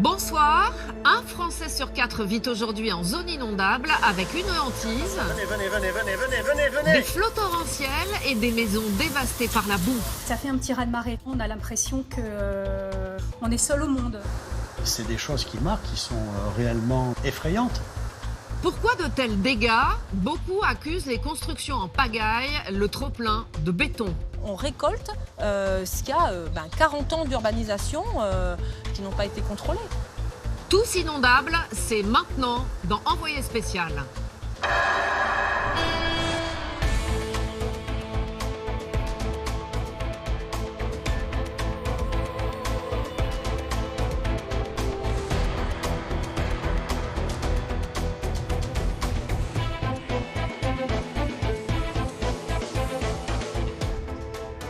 Bonsoir. Un Français sur 4 vit aujourd'hui en zone inondable avec une hantise, des flots torrentiels et des maisons dévastées par la boue. Ça fait un petit raz-de-marée. On a l'impression qu'on est seul au monde. C'est des choses qui marquent, qui sont réellement effrayantes. Pourquoi de tels dégâts? Beaucoup accusent les constructions en pagaille, le trop-plein de béton. On récolte ce qu'il y a 40 ans d'urbanisation qui n'ont pas été contrôlés. Tous inondables, c'est maintenant dans Envoyé spécial.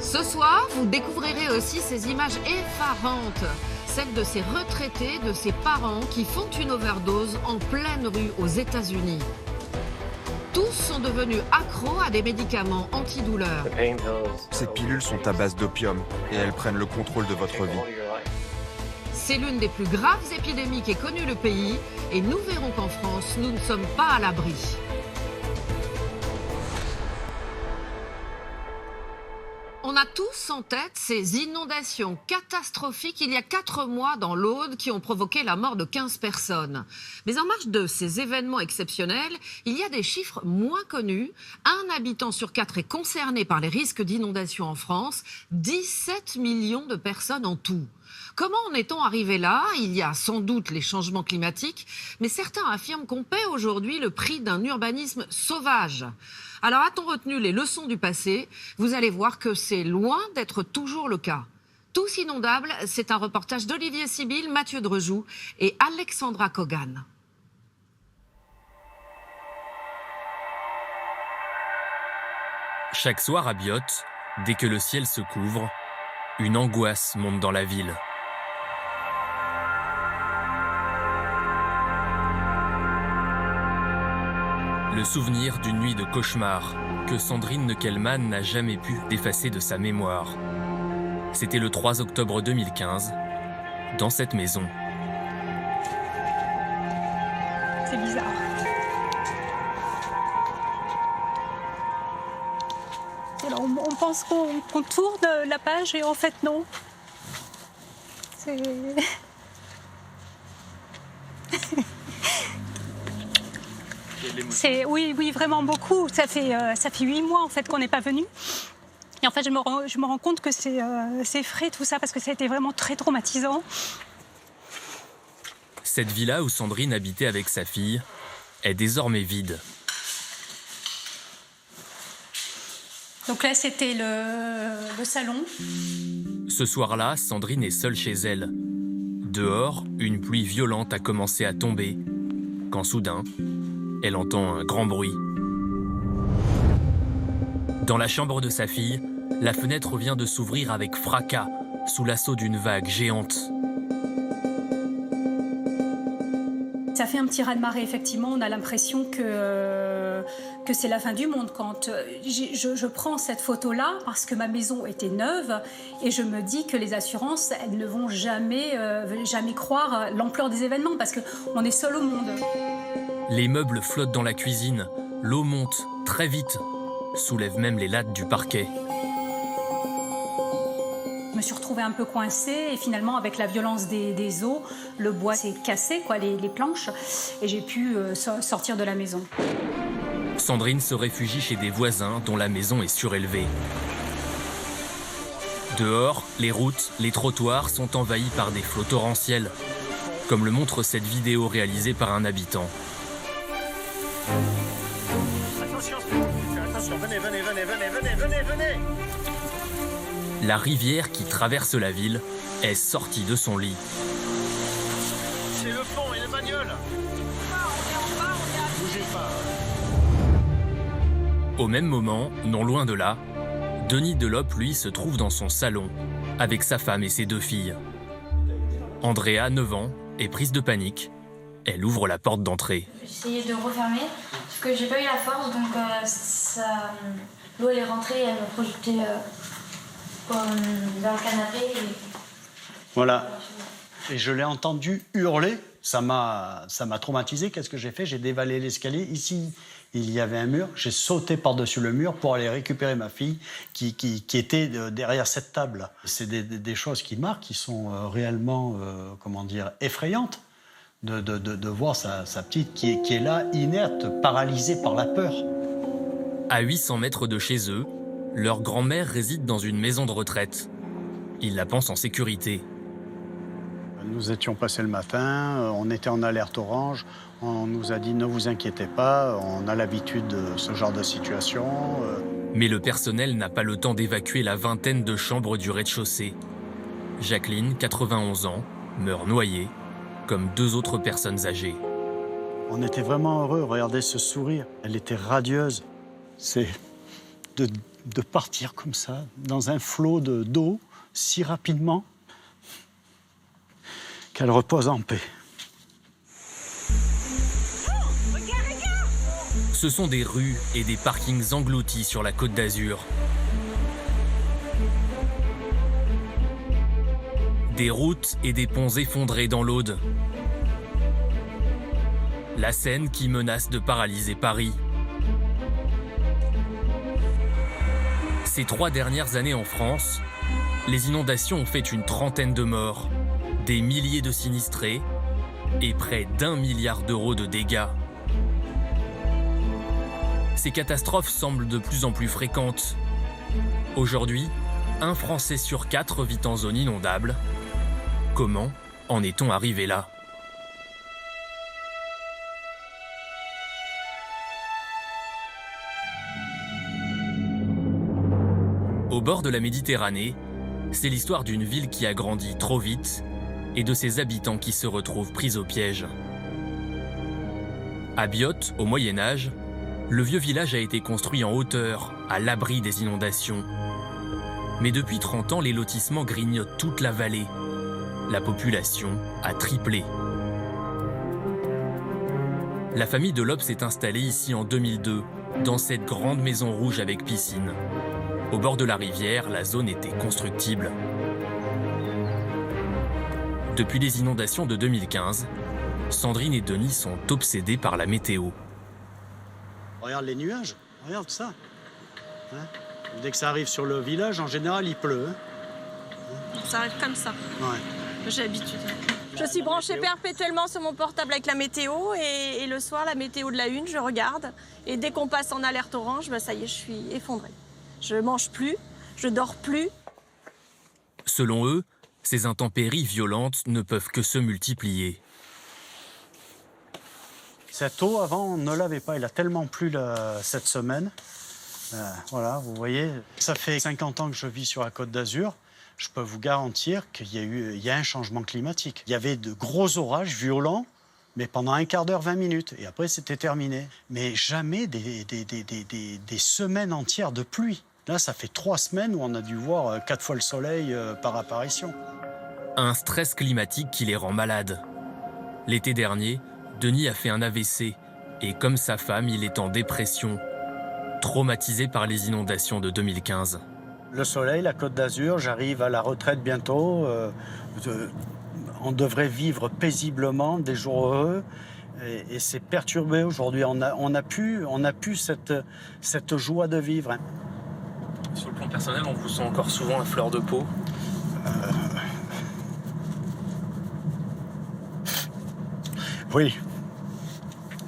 Ce soir, vous découvrirez aussi ces images effarantes, celles de ces retraités, de ces parents qui font une overdose en pleine rue aux États-Unis. Tous sont devenus accros à des médicaments antidouleurs. Ces pilules sont à base d'opium et elles prennent le contrôle de votre vie. C'est l'une des plus graves épidémies qu'ait connue le pays et nous verrons qu'en France, nous ne sommes pas à l'abri. On a tous en tête ces inondations catastrophiques il y a 4 mois dans l'Aude qui ont provoqué la mort de 15 personnes. Mais en marge de ces événements exceptionnels, il y a des chiffres moins connus. Un habitant sur 4 est concerné par les risques d'inondation en France, 17 millions de personnes en tout. Comment en est-on arrivé là? Il y a sans doute les changements climatiques, mais certains affirment qu'on paie aujourd'hui le prix d'un urbanisme sauvage. Alors a-t-on retenu les leçons du passé? Vous allez voir que c'est loin d'être toujours le cas. Tous inondables, c'est un reportage d'Olivier Sibyl, Mathieu Drejoux et Alexandra Kogan. Chaque soir à Biot, dès que le ciel se couvre, une angoisse monte dans la ville. Le souvenir d'une nuit de cauchemar que Sandrine Neckelmann n'a jamais pu effacer de sa mémoire. C'était le 3 octobre 2015, dans cette maison. C'est bizarre. Alors, on pense qu'on tourne la page et en fait non. Oui, vraiment beaucoup. Ça fait 8 mois en fait qu'on n'est pas venu. Et en fait, je me rends compte que c'est frais tout ça parce que ça a été vraiment très traumatisant. Cette villa où Sandrine habitait avec sa fille est désormais vide. Donc là, c'était le salon. Ce soir-là, Sandrine est seule chez elle. Dehors, une pluie violente a commencé à tomber, quand soudain, elle entend un grand bruit. Dans la chambre de sa fille, la fenêtre vient de s'ouvrir avec fracas, sous l'assaut d'une vague géante. Ça fait un petit raz-de-marée, effectivement. On a l'impression que c'est la fin du monde. Quand je prends cette photo-là, parce que ma maison était neuve, et je me dis que les assurances, elles ne vont jamais croire l'ampleur des événements, parce qu'on est seul au monde. Les meubles flottent dans la cuisine, l'eau monte très vite, soulève même les lattes du parquet. Je me suis retrouvée un peu coincée et finalement avec la violence des eaux, le bois s'est cassé, les planches, et j'ai pu sortir de la maison. Sandrine se réfugie chez des voisins dont la maison est surélevée. Dehors, les routes, les trottoirs sont envahis par des flots torrentiels, comme le montre cette vidéo réalisée par un habitant. Attention, venez. La rivière qui traverse la ville est sortie de son lit. C'est le pont et les bagnoles. Bougez pas. Au même moment, non loin de là, Denis Deloppe, lui, se trouve dans son salon, avec sa femme et ses 2 filles. Andrea, 9 ans, est prise de panique. Elle ouvre la porte d'entrée. J'ai essayé de refermer, sauf que j'ai pas eu la force, donc l'eau elle est rentrée et elle m'a projeté dans le canapé. Voilà. Et je l'ai entendu hurler. Ça m'a traumatisé. Qu'est-ce que j'ai fait? J'ai dévalé l'escalier. Ici, il y avait un mur. J'ai sauté par-dessus le mur pour aller récupérer ma fille qui était derrière cette table. C'est des choses qui marquent, qui sont réellement, effrayantes. De voir sa petite qui est là, inerte, paralysée par la peur. À 800 mètres de chez eux, leur grand-mère réside dans une maison de retraite. Ils la pensent en sécurité. Nous étions passés le matin, on était en alerte orange. On nous a dit « ne vous inquiétez pas, on a l'habitude de ce genre de situation ». Mais le personnel n'a pas le temps d'évacuer la vingtaine de chambres du rez-de-chaussée. Jacqueline, 91 ans, meurt noyée, comme 2 autres personnes âgées. On était vraiment heureux, regardez ce sourire. Elle était radieuse. C'est de partir comme ça, dans un flot d'eau, si rapidement, qu'elle repose en paix. Ce sont des rues et des parkings engloutis sur la Côte d'Azur. Des routes et des ponts effondrés dans l'Aude. La Seine qui menace de paralyser Paris. Ces 3 dernières années en France, les inondations ont fait une trentaine de morts, des milliers de sinistrés et près d'1 milliard d'euros de dégâts. Ces catastrophes semblent de plus en plus fréquentes. Aujourd'hui, 1 Français sur 4 vit en zone inondable. Comment en est-on arrivé là ? Au bord de la Méditerranée, c'est l'histoire d'une ville qui a grandi trop vite et de ses habitants qui se retrouvent pris au piège. À Biot, au Moyen-Âge, le vieux village a été construit en hauteur, à l'abri des inondations. Mais depuis 30 ans, les lotissements grignotent toute la vallée. La population a triplé. La famille de Lopp s'est installée ici en 2002, dans cette grande maison rouge avec piscine. Au bord de la rivière, la zone était constructible. Depuis les inondations de 2015, Sandrine et Denis sont obsédés par la météo. Regarde les nuages, regarde ça. Hein? Dès que ça arrive sur le village, en général, il pleut. Hein? Ça arrive comme ça. Ouais. J'ai l'habitude. Je suis branchée perpétuellement sur mon portable avec la météo et le soir, la météo de la une, je regarde. Et dès qu'on passe en alerte orange, ben ça y est, je suis effondrée. Je mange plus, je dors plus. Selon eux, ces intempéries violentes ne peuvent que se multiplier. Cette eau, avant, on ne l'avait pas. Il a tellement plu cette semaine. Voilà, vous voyez. Ça fait 50 ans que je vis sur la Côte d'Azur. Je peux vous garantir qu'il y a un changement climatique. Il y avait de gros orages violents, mais pendant un quart d'heure, 20 minutes. Et après, c'était terminé. Mais jamais des semaines entières de pluie. Là, ça fait 3 semaines où on a dû voir 4 fois le soleil par apparition. Un stress climatique qui les rend malades. L'été dernier, Denis a fait un AVC et comme sa femme, il est en dépression, traumatisé par les inondations de 2015. Le soleil, la Côte d'Azur, j'arrive à la retraite bientôt. On devrait vivre paisiblement, des jours heureux. Et c'est perturbé aujourd'hui. On a pu cette joie de vivre. Sur le plan personnel, on vous sent encore souvent à fleur de peau. Oui,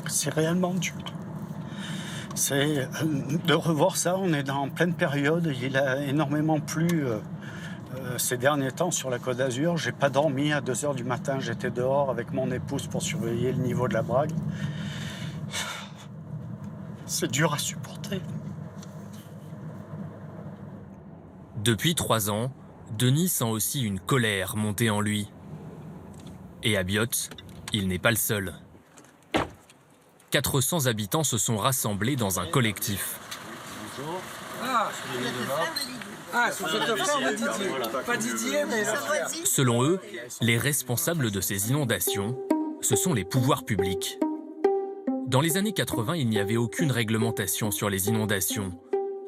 c'est réellement dur. C'est de revoir ça, on est en pleine période, il a énormément plu ces derniers temps sur la Côte d'Azur. J'ai pas dormi à 2h du matin, j'étais dehors avec mon épouse pour surveiller le niveau de la Brague. C'est dur à supporter. Depuis 3 ans, Denis sent aussi une colère monter en lui. Et à Biot, il n'est pas le seul. 400 habitants se sont rassemblés dans un collectif. Bonjour. C'est le frère de Didier. Pas Didier, mais le frère. Selon eux, les responsables de ces inondations, ce sont les pouvoirs publics. Dans les années 80, il n'y avait aucune réglementation sur les inondations.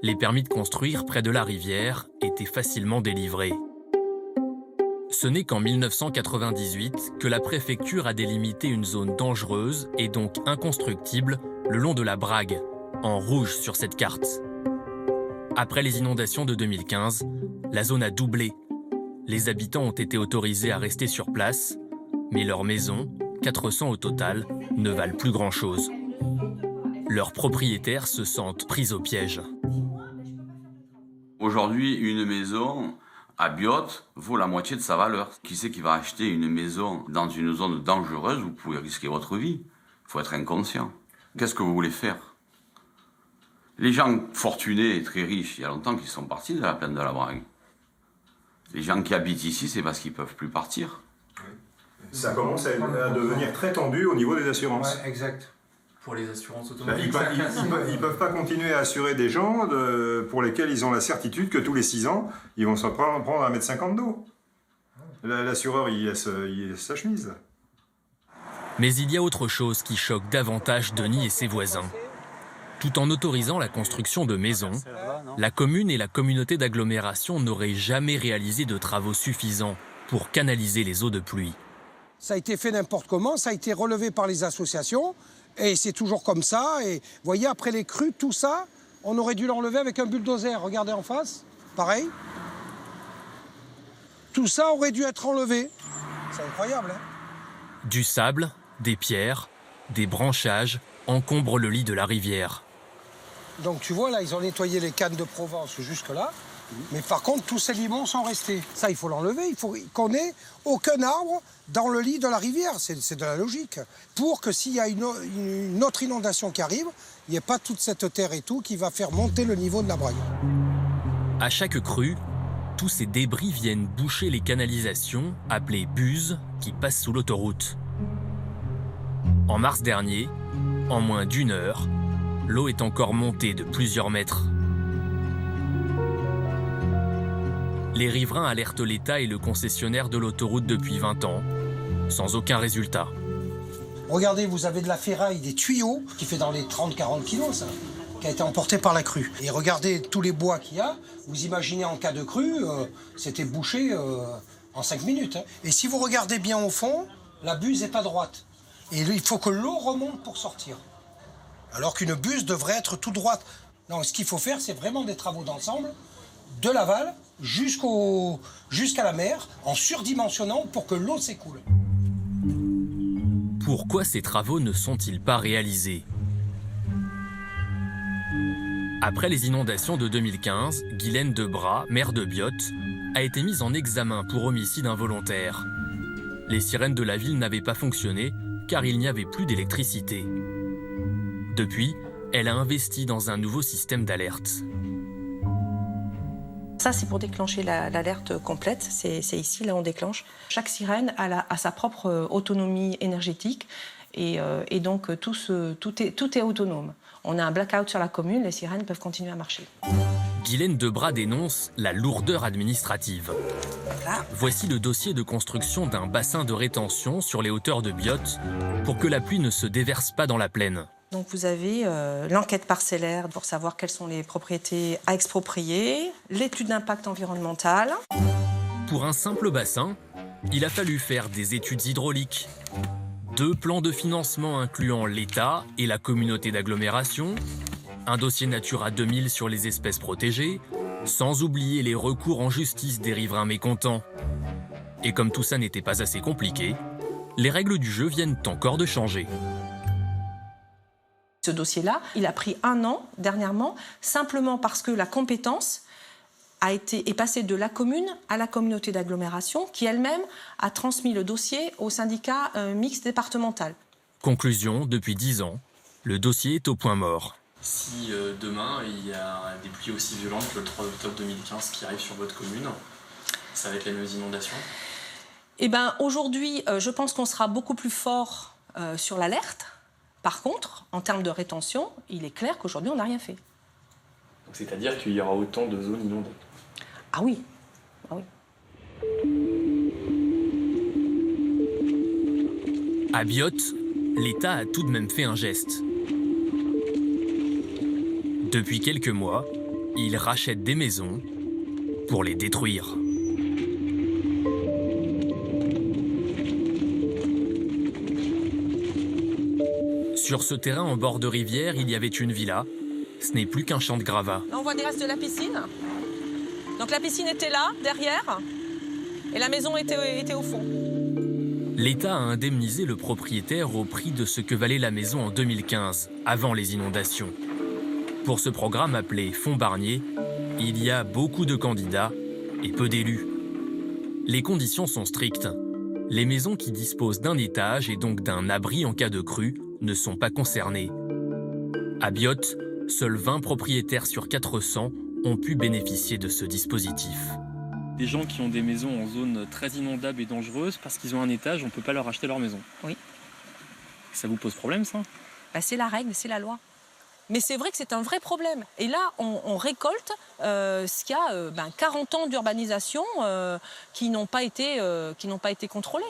Les permis de construire près de la rivière étaient facilement délivrés. Ce n'est qu'en 1998 que la préfecture a délimité une zone dangereuse et donc inconstructible le long de la Brague, en rouge sur cette carte. Après les inondations de 2015, la zone a doublé. Les habitants ont été autorisés à rester sur place, mais leurs maisons, 400 au total, ne valent plus grand-chose. Leurs propriétaires se sentent pris au piège. Aujourd'hui, une maison à Biot vaut la moitié de sa valeur. Qui c'est qui va acheter une maison dans une zone dangereuse où vous pouvez risquer votre vie? Il faut être inconscient. Qu'est-ce que vous voulez faire? Les gens fortunés et très riches, il y a longtemps qu'ils sont partis de la plaine de la Brague. Les gens qui habitent ici, c'est parce qu'ils ne peuvent plus partir. Ça commence à devenir très tendu au niveau des assurances. Ouais, exact. Pour les assurances automobiles. Ils peuvent pas continuer à assurer des gens pour lesquels ils ont la certitude que tous les 6 ans, ils vont se prendre 1,50 m d'eau. L'assureur, il laisse sa chemise. Mais il y a autre chose qui choque davantage Denis et ses voisins. Tout en autorisant la construction de maisons, la commune et la communauté d'agglomération n'auraient jamais réalisé de travaux suffisants pour canaliser les eaux de pluie. Ça a été fait n'importe comment, ça a été relevé par les associations, et c'est toujours comme ça. Et vous voyez, après les crues, tout ça, on aurait dû l'enlever avec un bulldozer. Regardez en face, pareil. Tout ça aurait dû être enlevé. C'est incroyable, hein? Du sable, des pierres, des branchages encombrent le lit de la rivière. Donc tu vois, là, ils ont nettoyé les cannes de Provence jusque-là. Mais par contre, tous ces limons sont restés. Ça, il faut l'enlever. Il faut qu'on ait aucun arbre dans le lit de la rivière. C'est de la logique. Pour que s'il y a une autre inondation qui arrive, il n'y ait pas toute cette terre et tout qui va faire monter le niveau de la Brague. À chaque crue, tous ces débris viennent boucher les canalisations appelées buses qui passent sous l'autoroute. En mars dernier, en moins d'1 heure, l'eau est encore montée de plusieurs mètres. Les riverains alertent l'État et le concessionnaire de l'autoroute depuis 20 ans, sans aucun résultat. Regardez, vous avez de la ferraille, des tuyaux, qui fait dans les 30-40 kilos, ça, qui a été emporté par la crue. Et regardez tous les bois qu'il y a, vous imaginez en cas de crue, c'était bouché en 5 minutes. Hein. Et si vous regardez bien au fond, la buse n'est pas droite. Et il faut que l'eau remonte pour sortir. Alors qu'une buse devrait être tout droite. Non, ce qu'il faut faire, c'est vraiment des travaux d'ensemble, de l'aval jusqu'à la mer, en surdimensionnant pour que l'eau s'écoule. Pourquoi ces travaux ne sont-ils pas réalisés? Après les inondations de 2015, Guylaine Debras, maire de Biot, a été mise en examen pour homicide involontaire. Les sirènes de la ville n'avaient pas fonctionné car il n'y avait plus d'électricité. Depuis, elle a investi dans un nouveau système d'alerte. Ça, c'est pour déclencher l'alerte complète. C'est ici, là, on déclenche. Chaque sirène a sa propre autonomie énergétique et donc tout est autonome. On a un blackout sur la commune, les sirènes peuvent continuer à marcher. Guylaine Debras dénonce la lourdeur administrative. Voici le dossier de construction d'un bassin de rétention sur les hauteurs de Biot pour que la pluie ne se déverse pas dans la plaine. Donc vous avez l'enquête parcellaire pour savoir quelles sont les propriétés à exproprier, l'étude d'impact environnemental. Pour un simple bassin, il a fallu faire des études hydrauliques, 2 plans de financement incluant l'État et la communauté d'agglomération, un dossier Natura 2000 sur les espèces protégées, sans oublier les recours en justice des riverains mécontents. Et comme tout ça n'était pas assez compliqué, les règles du jeu viennent encore de changer. Ce dossier-là, il a pris 1 an dernièrement, simplement parce que la compétence est passée de la commune à la communauté d'agglomération, qui elle-même a transmis le dossier au syndicat mixte départemental. Conclusion, depuis 10 ans, le dossier est au point mort. Si demain il y a des pluies aussi violentes que le 3 octobre 2015 qui arrivent sur votre commune, ça va être les mêmes inondations? Eh bien, aujourd'hui, je pense qu'on sera beaucoup plus fort sur l'alerte. Par contre, en termes de rétention, il est clair qu'aujourd'hui, on n'a rien fait. C'est-à-dire qu'il y aura autant de zones inondées? Ah oui. Ah oui. À Biot, l'État a tout de même fait un geste. Depuis quelques mois, il rachète des maisons pour les détruire. Sur ce terrain en bord de rivière, il y avait une villa. Ce n'est plus qu'un champ de gravats. Là, on voit des restes de la piscine. Donc la piscine était là, derrière, et la maison était au fond. L'État a indemnisé le propriétaire au prix de ce que valait la maison en 2015, avant les inondations. Pour ce programme appelé Fonds Barnier, il y a beaucoup de candidats et peu d'élus. Les conditions sont strictes. Les maisons qui disposent d'un étage et donc d'un abri en cas de crue ne sont pas concernées. À Biot, seuls 20 propriétaires sur 400 ont pu bénéficier de ce dispositif. Des gens qui ont des maisons en zone très inondable et dangereuse, parce qu'ils ont un étage, on ne peut pas leur acheter leur maison. Oui. Ça vous pose problème, ça? C'est la règle, c'est la loi. Mais c'est vrai que c'est un vrai problème. Et là, on récolte ce qu'il y a 40 ans d'urbanisation qui n'ont pas été contrôlés.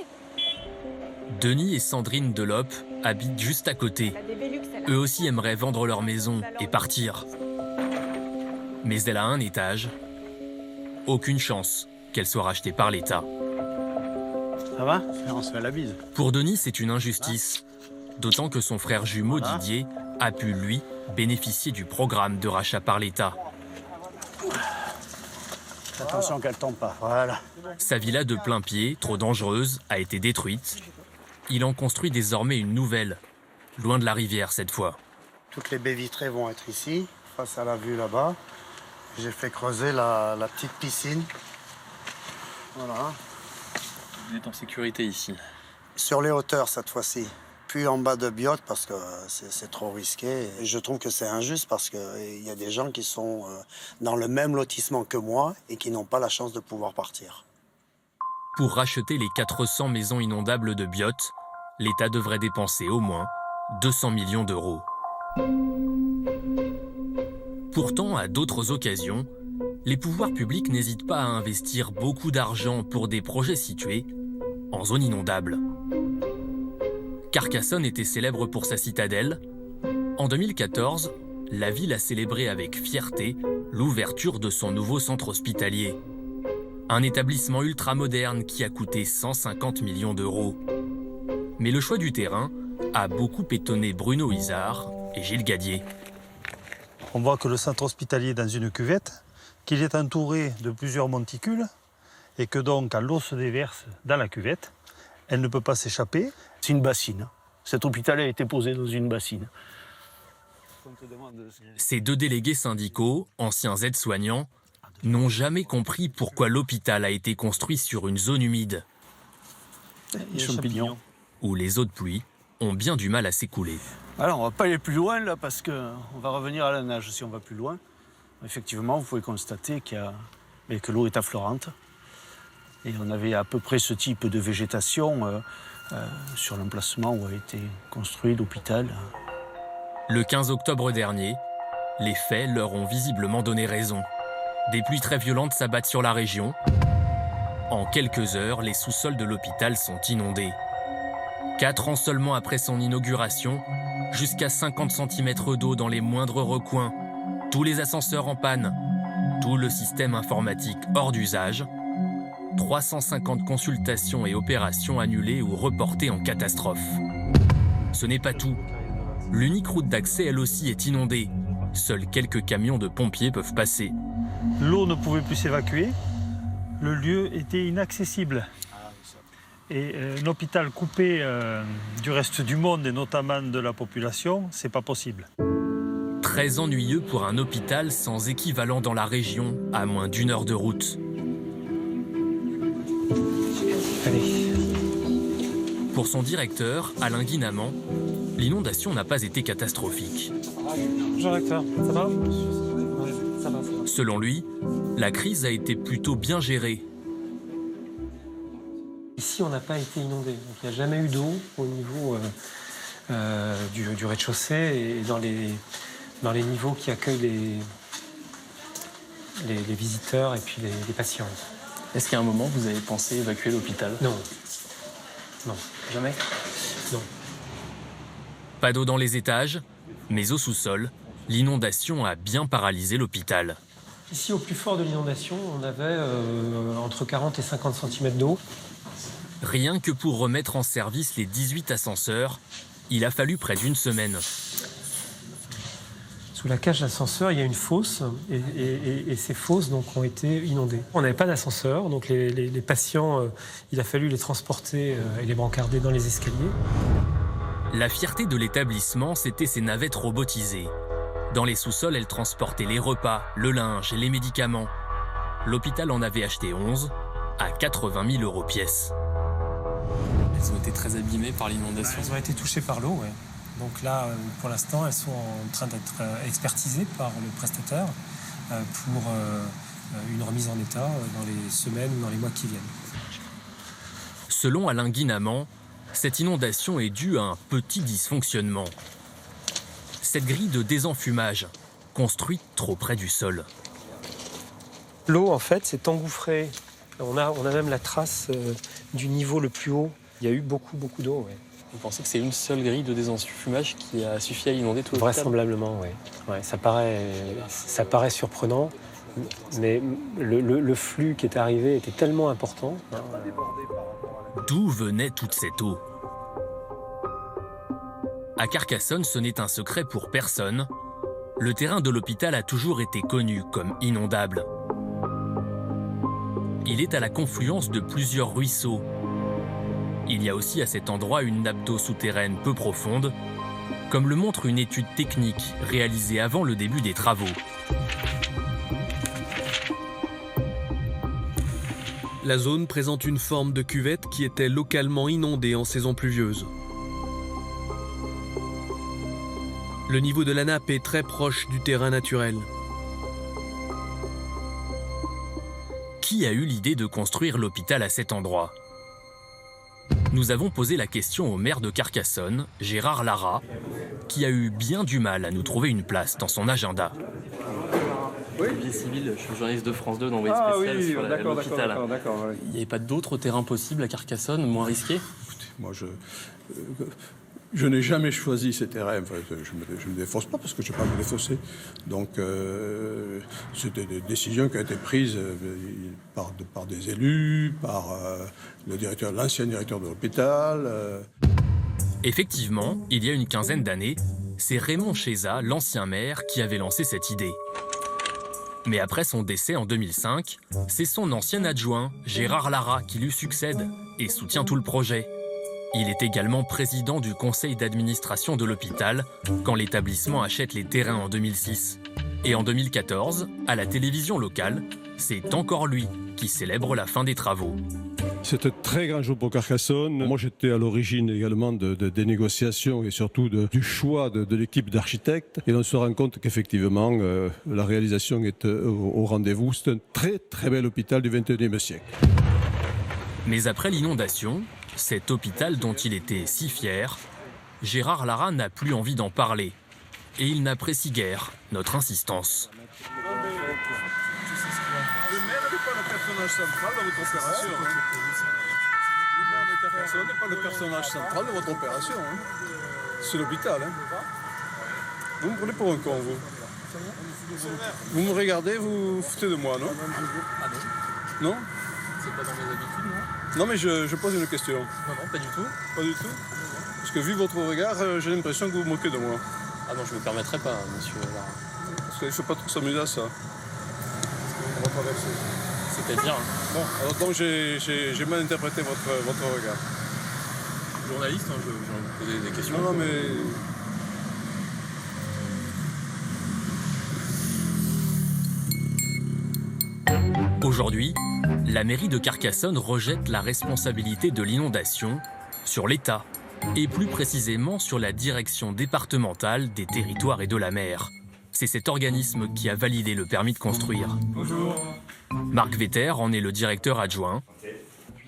Denis et Sandrine Deloppe habitent juste à côté. Eux aussi aimeraient vendre leur maison et partir. Mais elle a un étage. Aucune chance qu'elle soit rachetée par l'État. Ça va? On se fait la bise. Pour Denis, c'est une injustice. D'autant que son frère jumeau Didier a pu, lui, bénéficier du programme de rachat par l'État. Attention qu'elle tombe pas, voilà. Sa villa de plein pied, trop dangereuse, a été détruite. Il en construit désormais une nouvelle, loin de la rivière cette fois. Toutes les baies vitrées vont être ici, face à la vue là-bas. J'ai fait creuser la petite piscine. Voilà. Vous êtes en sécurité ici. Sur les hauteurs cette fois-ci. Puis en bas de Biot parce que c'est trop risqué. Et je trouve que c'est injuste parce qu'il y a des gens qui sont dans le même lotissement que moi et qui n'ont pas la chance de pouvoir partir. Pour racheter les 400 maisons inondables de Biot, l'État devrait dépenser au moins 200 millions d'euros. Pourtant, à d'autres occasions, les pouvoirs publics n'hésitent pas à investir beaucoup d'argent pour des projets situés en zone inondable. Carcassonne était célèbre pour sa citadelle. En 2014, la ville a célébré avec fierté l'ouverture de son nouveau centre hospitalier. Un établissement ultramoderne qui a coûté 150 millions d'euros. Mais le choix du terrain a beaucoup étonné Bruno Isard et Gilles Gadier. On voit que le centre hospitalier est dans une cuvette, qu'il est entouré de plusieurs monticules et que donc, quand l'eau se déverse dans la cuvette, elle ne peut pas s'échapper. C'est une bassine. Cet hôpital a été posé dans une bassine. Ces deux délégués syndicaux, anciens aides-soignants, n'ont jamais compris pourquoi l'hôpital a été construit sur une zone humide. Les champignons. Où les eaux de pluie ont bien du mal à s'écouler. Alors, on ne va pas aller plus loin là parce qu'on va revenir à la nage si on va plus loin. Effectivement, vous pouvez constater que l'eau est affleurante. Et on avait à peu près ce type de végétation sur l'emplacement où a été construit l'hôpital. Le 15 octobre dernier, les faits leur ont visiblement donné raison. Des pluies très violentes s'abattent sur la région. En quelques heures, les sous-sols de l'hôpital sont inondés. 4 ans seulement après son inauguration, jusqu'à 50 cm d'eau dans les moindres recoins, tous les ascenseurs en panne, tout le système informatique hors d'usage, 350 consultations et opérations annulées ou reportées en catastrophe. Ce n'est pas tout. L'unique route d'accès, elle aussi, est inondée. Seuls quelques camions de pompiers peuvent passer. L'eau ne pouvait plus s'évacuer. Le lieu était inaccessible. Et un hôpital coupé du reste du monde et notamment de la population, c'est pas possible. Très ennuyeux pour un hôpital sans équivalent dans la région, à moins d'1 heure de route. Allez. Pour son directeur, Alain Guinamant, l'inondation n'a pas été catastrophique. Bonjour directeur, ça va? Ça va. Selon lui, la crise a été plutôt bien gérée. Ici, on n'a pas été inondé. Donc, il n'y a jamais eu d'eau au niveau du rez-de-chaussée et dans les niveaux qui accueillent les visiteurs et puis les patients. Est-ce qu'à un moment, vous avez pensé évacuer l'hôpital? Non. Non. Jamais? Non. Pas d'eau dans les étages, mais au sous-sol, l'inondation a bien paralysé l'hôpital. Ici, au plus fort de l'inondation, on avait entre 40 et 50 cm d'eau. Rien que pour remettre en service les 18 ascenseurs, il a fallu près d'une semaine. Sous la cage d'ascenseur, il y a une fosse et ces fosses donc, ont été inondées. On n'avait pas d'ascenseur, donc les patients, il a fallu les transporter et les brancarder dans les escaliers. La fierté de l'établissement, c'était ses navettes robotisées. Dans les sous-sols, elles transportaient les repas, le linge et les médicaments. L'hôpital en avait acheté 11 à 80 000 € pièce. Elles ont été très abîmées par l'inondation. Elles ont été touchées par l'eau, oui. Donc là, pour l'instant, elles sont en train d'être expertisées par le prestataire pour une remise en état dans les semaines ou dans les mois qui viennent. Selon Alain Guinaman, cette inondation est due à un petit dysfonctionnement. Cette grille de désenfumage, construite trop près du sol. L'eau, en fait, s'est engouffrée. On a même la trace du niveau le plus haut. Il y a eu beaucoup d'eau, oui. Vous pensez que c'est une seule grille de désenfumage qui a suffi à inonder tout l'hôpital? Vraisemblablement, oui. Ouais, ça paraît surprenant, mais le flux qui est arrivé était tellement important. D'où venait toute cette eau? À Carcassonne, ce n'est un secret pour personne. Le terrain de l'hôpital a toujours été connu comme inondable. Il est à la confluence de plusieurs ruisseaux. Il y a aussi à cet endroit une nappe d'eau souterraine peu profonde, comme le montre une étude technique réalisée avant le début des travaux. La zone présente une forme de cuvette qui était localement inondée en saison pluvieuse. Le niveau de la nappe est très proche du terrain naturel. Qui a eu l'idée de construire l'hôpital à cet endroit? Nous avons posé la question au maire de Carcassonne, Gérard Lara, qui a eu bien du mal à nous trouver une place dans son agenda. Oui, vie civile, je suis journaliste de France 2 d'envoyé spécial sur l'hôpital. Il n'y avait pas d'autres terrains possibles à Carcassonne, moins risqués? Écoutez, moi je n'ai jamais choisi ces terrains. Enfin, je ne me défausse pas parce que je ne vais pas me défausser. Donc, c'était des décisions qui ont été prises par des élus, par l'ancien directeur de l'hôpital. Effectivement, il y a une quinzaine d'années, c'est Raymond Chéza, l'ancien maire, qui avait lancé cette idée. Mais après son décès en 2005, c'est son ancien adjoint, Gérard Lara, qui lui succède et soutient tout le projet. Il est également président du conseil d'administration de l'hôpital quand l'établissement achète les terrains en 2006. Et en 2014, à la télévision locale, c'est encore lui qui célèbre la fin des travaux. C'est un très grand jour pour Carcassonne. Moi, j'étais à l'origine également des négociations et surtout du choix de l'équipe d'architectes. Et on se rend compte qu'effectivement, la réalisation est au rendez-vous. C'est un très, très bel hôpital du XXIe siècle. Mais après l'inondation, cet hôpital dont il était si fier, Gérard Lara n'a plus envie d'en parler. Et il n'apprécie guère notre insistance. Le maire n'est pas le personnage central de votre opération. Le maire de Carcassonne n'est pas le personnage central de votre opération. C'est l'hôpital. Vous me prenez pour un con, vous. Vous me regardez, vous vous foutez de moi, non? Non? C'est pas dans mes habitudes, non? Non, mais je pose une question. Non, pas du tout. Pas du tout? Parce que vu votre regard, j'ai l'impression que vous vous moquez de moi. Ah non, je ne me permettrai pas, monsieur Lara. Parce qu'il ne faut pas trop s'amuser à ça. On va traverser. C'est-à-dire? Bon, alors donc j'ai mal interprété votre regard. Journaliste, je vais vous poser des questions. Non, mais... Aujourd'hui, la mairie de Carcassonne rejette la responsabilité de l'inondation sur l'État, et plus précisément sur la direction départementale des territoires et de la mer. C'est cet organisme qui a validé le permis de construire. Bonjour. Marc Vetter en est le directeur adjoint.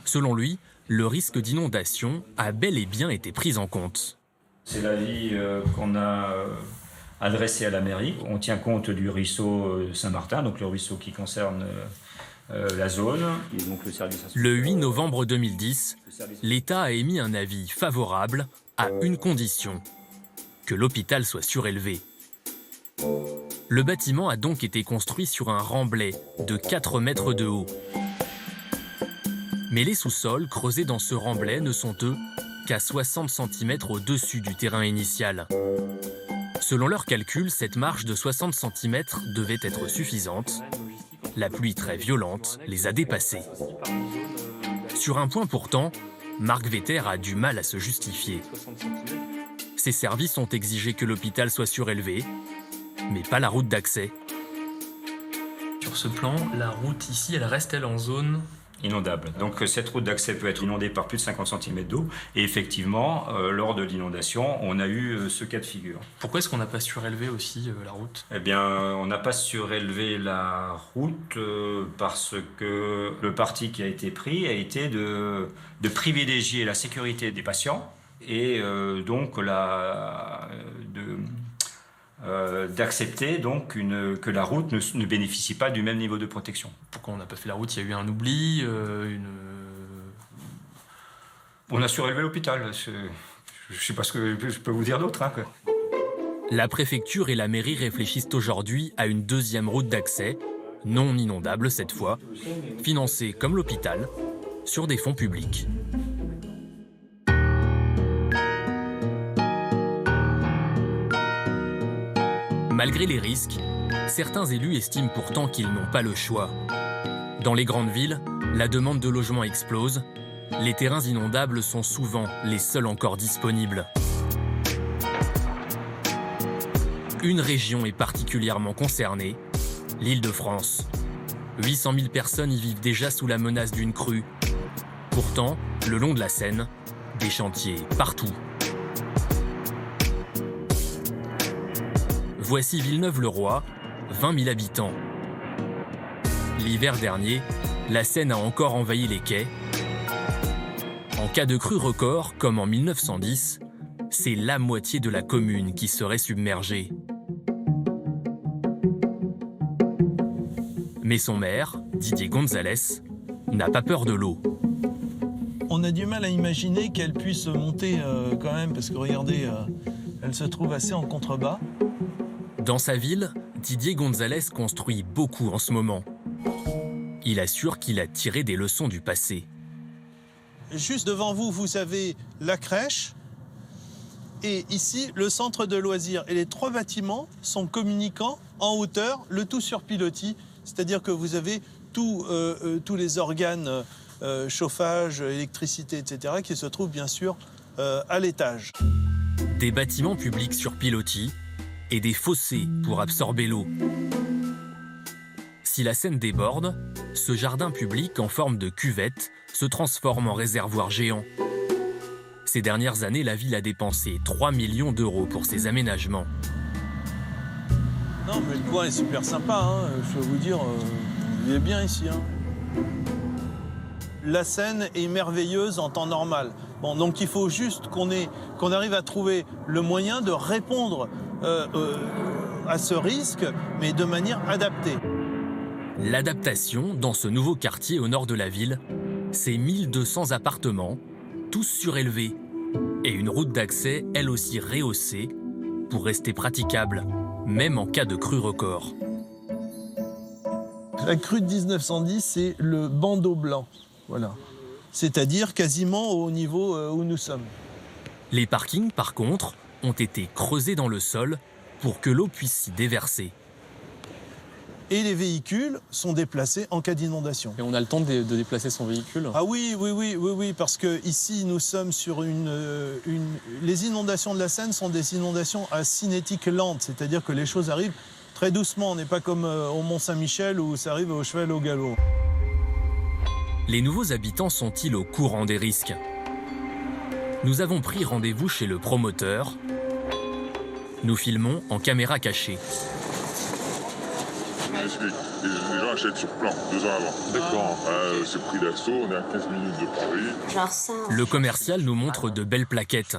Selon lui, le risque d'inondation a bel et bien été pris en compte. C'est l'avis qu'on a adressé à la mairie. On tient compte du ruisseau Saint-Martin, donc le ruisseau qui concerne la zone. Et donc le 8 novembre 2010, l'État a émis un avis favorable à une condition, que l'hôpital soit surélevé. Le bâtiment a donc été construit sur un remblai de 4 mètres de haut. Mais les sous-sols creusés dans ce remblai ne sont, eux, jusqu'à 60 cm au-dessus du terrain initial. Selon leurs calculs, cette marche de 60 cm devait être suffisante. La pluie très violente les a dépassés. Sur un point pourtant, Marc Vetter a du mal à se justifier. Ses services ont exigé que l'hôpital soit surélevé, mais pas la route d'accès. Sur ce plan, la route ici, elle reste-t-elle en zone inondable. Donc cette route d'accès peut être inondée par plus de 50 cm d'eau. Et effectivement, lors de l'inondation, on a eu ce cas de figure. Pourquoi est-ce qu'on n'a pas surélevé aussi la route? Eh bien, on n'a pas surélevé la route parce que le parti qui a été pris a été de privilégier la sécurité des patients et donc d'accepter donc que la route ne bénéficie pas du même niveau de protection. Pourquoi on n'a pas fait la route? Il y a eu un oubli, On a surélevé l'hôpital. Je ne sais pas ce que je peux vous dire d'autre. Hein. La préfecture et la mairie réfléchissent aujourd'hui à une deuxième route d'accès, non inondable cette fois, financée comme l'hôpital, sur des fonds publics. Malgré les risques, certains élus estiment pourtant qu'ils n'ont pas le choix. Dans les grandes villes, la demande de logement explose. Les terrains inondables sont souvent les seuls encore disponibles. Une région est particulièrement concernée, l'Île-de-France. 800 000 personnes y vivent déjà sous la menace d'une crue. Pourtant, le long de la Seine, des chantiers partout. Voici Villeneuve-le-Roi, 20 000 habitants. L'hiver dernier, la Seine a encore envahi les quais. En cas de crue record, comme en 1910, c'est la moitié de la commune qui serait submergée. Mais son maire, Didier Gonzalez, n'a pas peur de l'eau. On a du mal à imaginer qu'elle puisse monter quand même, parce que regardez, elle se trouve assez en contrebas. Dans sa ville, Didier Gonzalez construit beaucoup en ce moment. Il assure qu'il a tiré des leçons du passé. Juste devant vous, vous avez la crèche et ici le centre de loisirs. Et les trois bâtiments sont communicants en hauteur, le tout sur pilotis. C'est-à-dire que vous avez tous les organes, chauffage, électricité, etc., qui se trouvent bien sûr à l'étage. Des bâtiments publics sur pilotis et des fossés pour absorber l'eau. Si la Seine déborde, ce jardin public en forme de cuvette se transforme en réservoir géant. Ces dernières années, la ville a dépensé 3 millions d'euros pour ses aménagements. Non, mais le coin est super sympa, hein. Je peux vous dire, il est bien ici. Hein. La Seine est merveilleuse en temps normal. Bon, donc il faut juste qu'on arrive à trouver le moyen de répondre à ce risque, mais de manière adaptée. L'adaptation, dans ce nouveau quartier au nord de la ville, c'est 1200 appartements, tous surélevés, et une route d'accès, elle aussi rehaussée, pour rester praticable, même en cas de crue record. La crue de 1910, c'est le bandeau blanc, voilà. C'est-à-dire quasiment au niveau où nous sommes. Les parkings, par contre, ont été creusés dans le sol pour que l'eau puisse s'y déverser. Et les véhicules sont déplacés en cas d'inondation. Et on a le temps de déplacer son véhicule? Ah oui, parce que ici nous sommes sur les inondations de la Seine sont des inondations à cinétique lente, c'est-à-dire que les choses arrivent très doucement. On n'est pas comme au Mont-Saint-Michel où ça arrive au cheval au galop. Les nouveaux habitants sont-ils au courant des risques? Nous avons pris rendez-vous chez le promoteur. Nous filmons en caméra cachée. Les gens achètent sur plan 2 ans avant. D'accord. C'est prix d'assaut, on est à 15 minutes de Paris. Le commercial nous montre de belles plaquettes.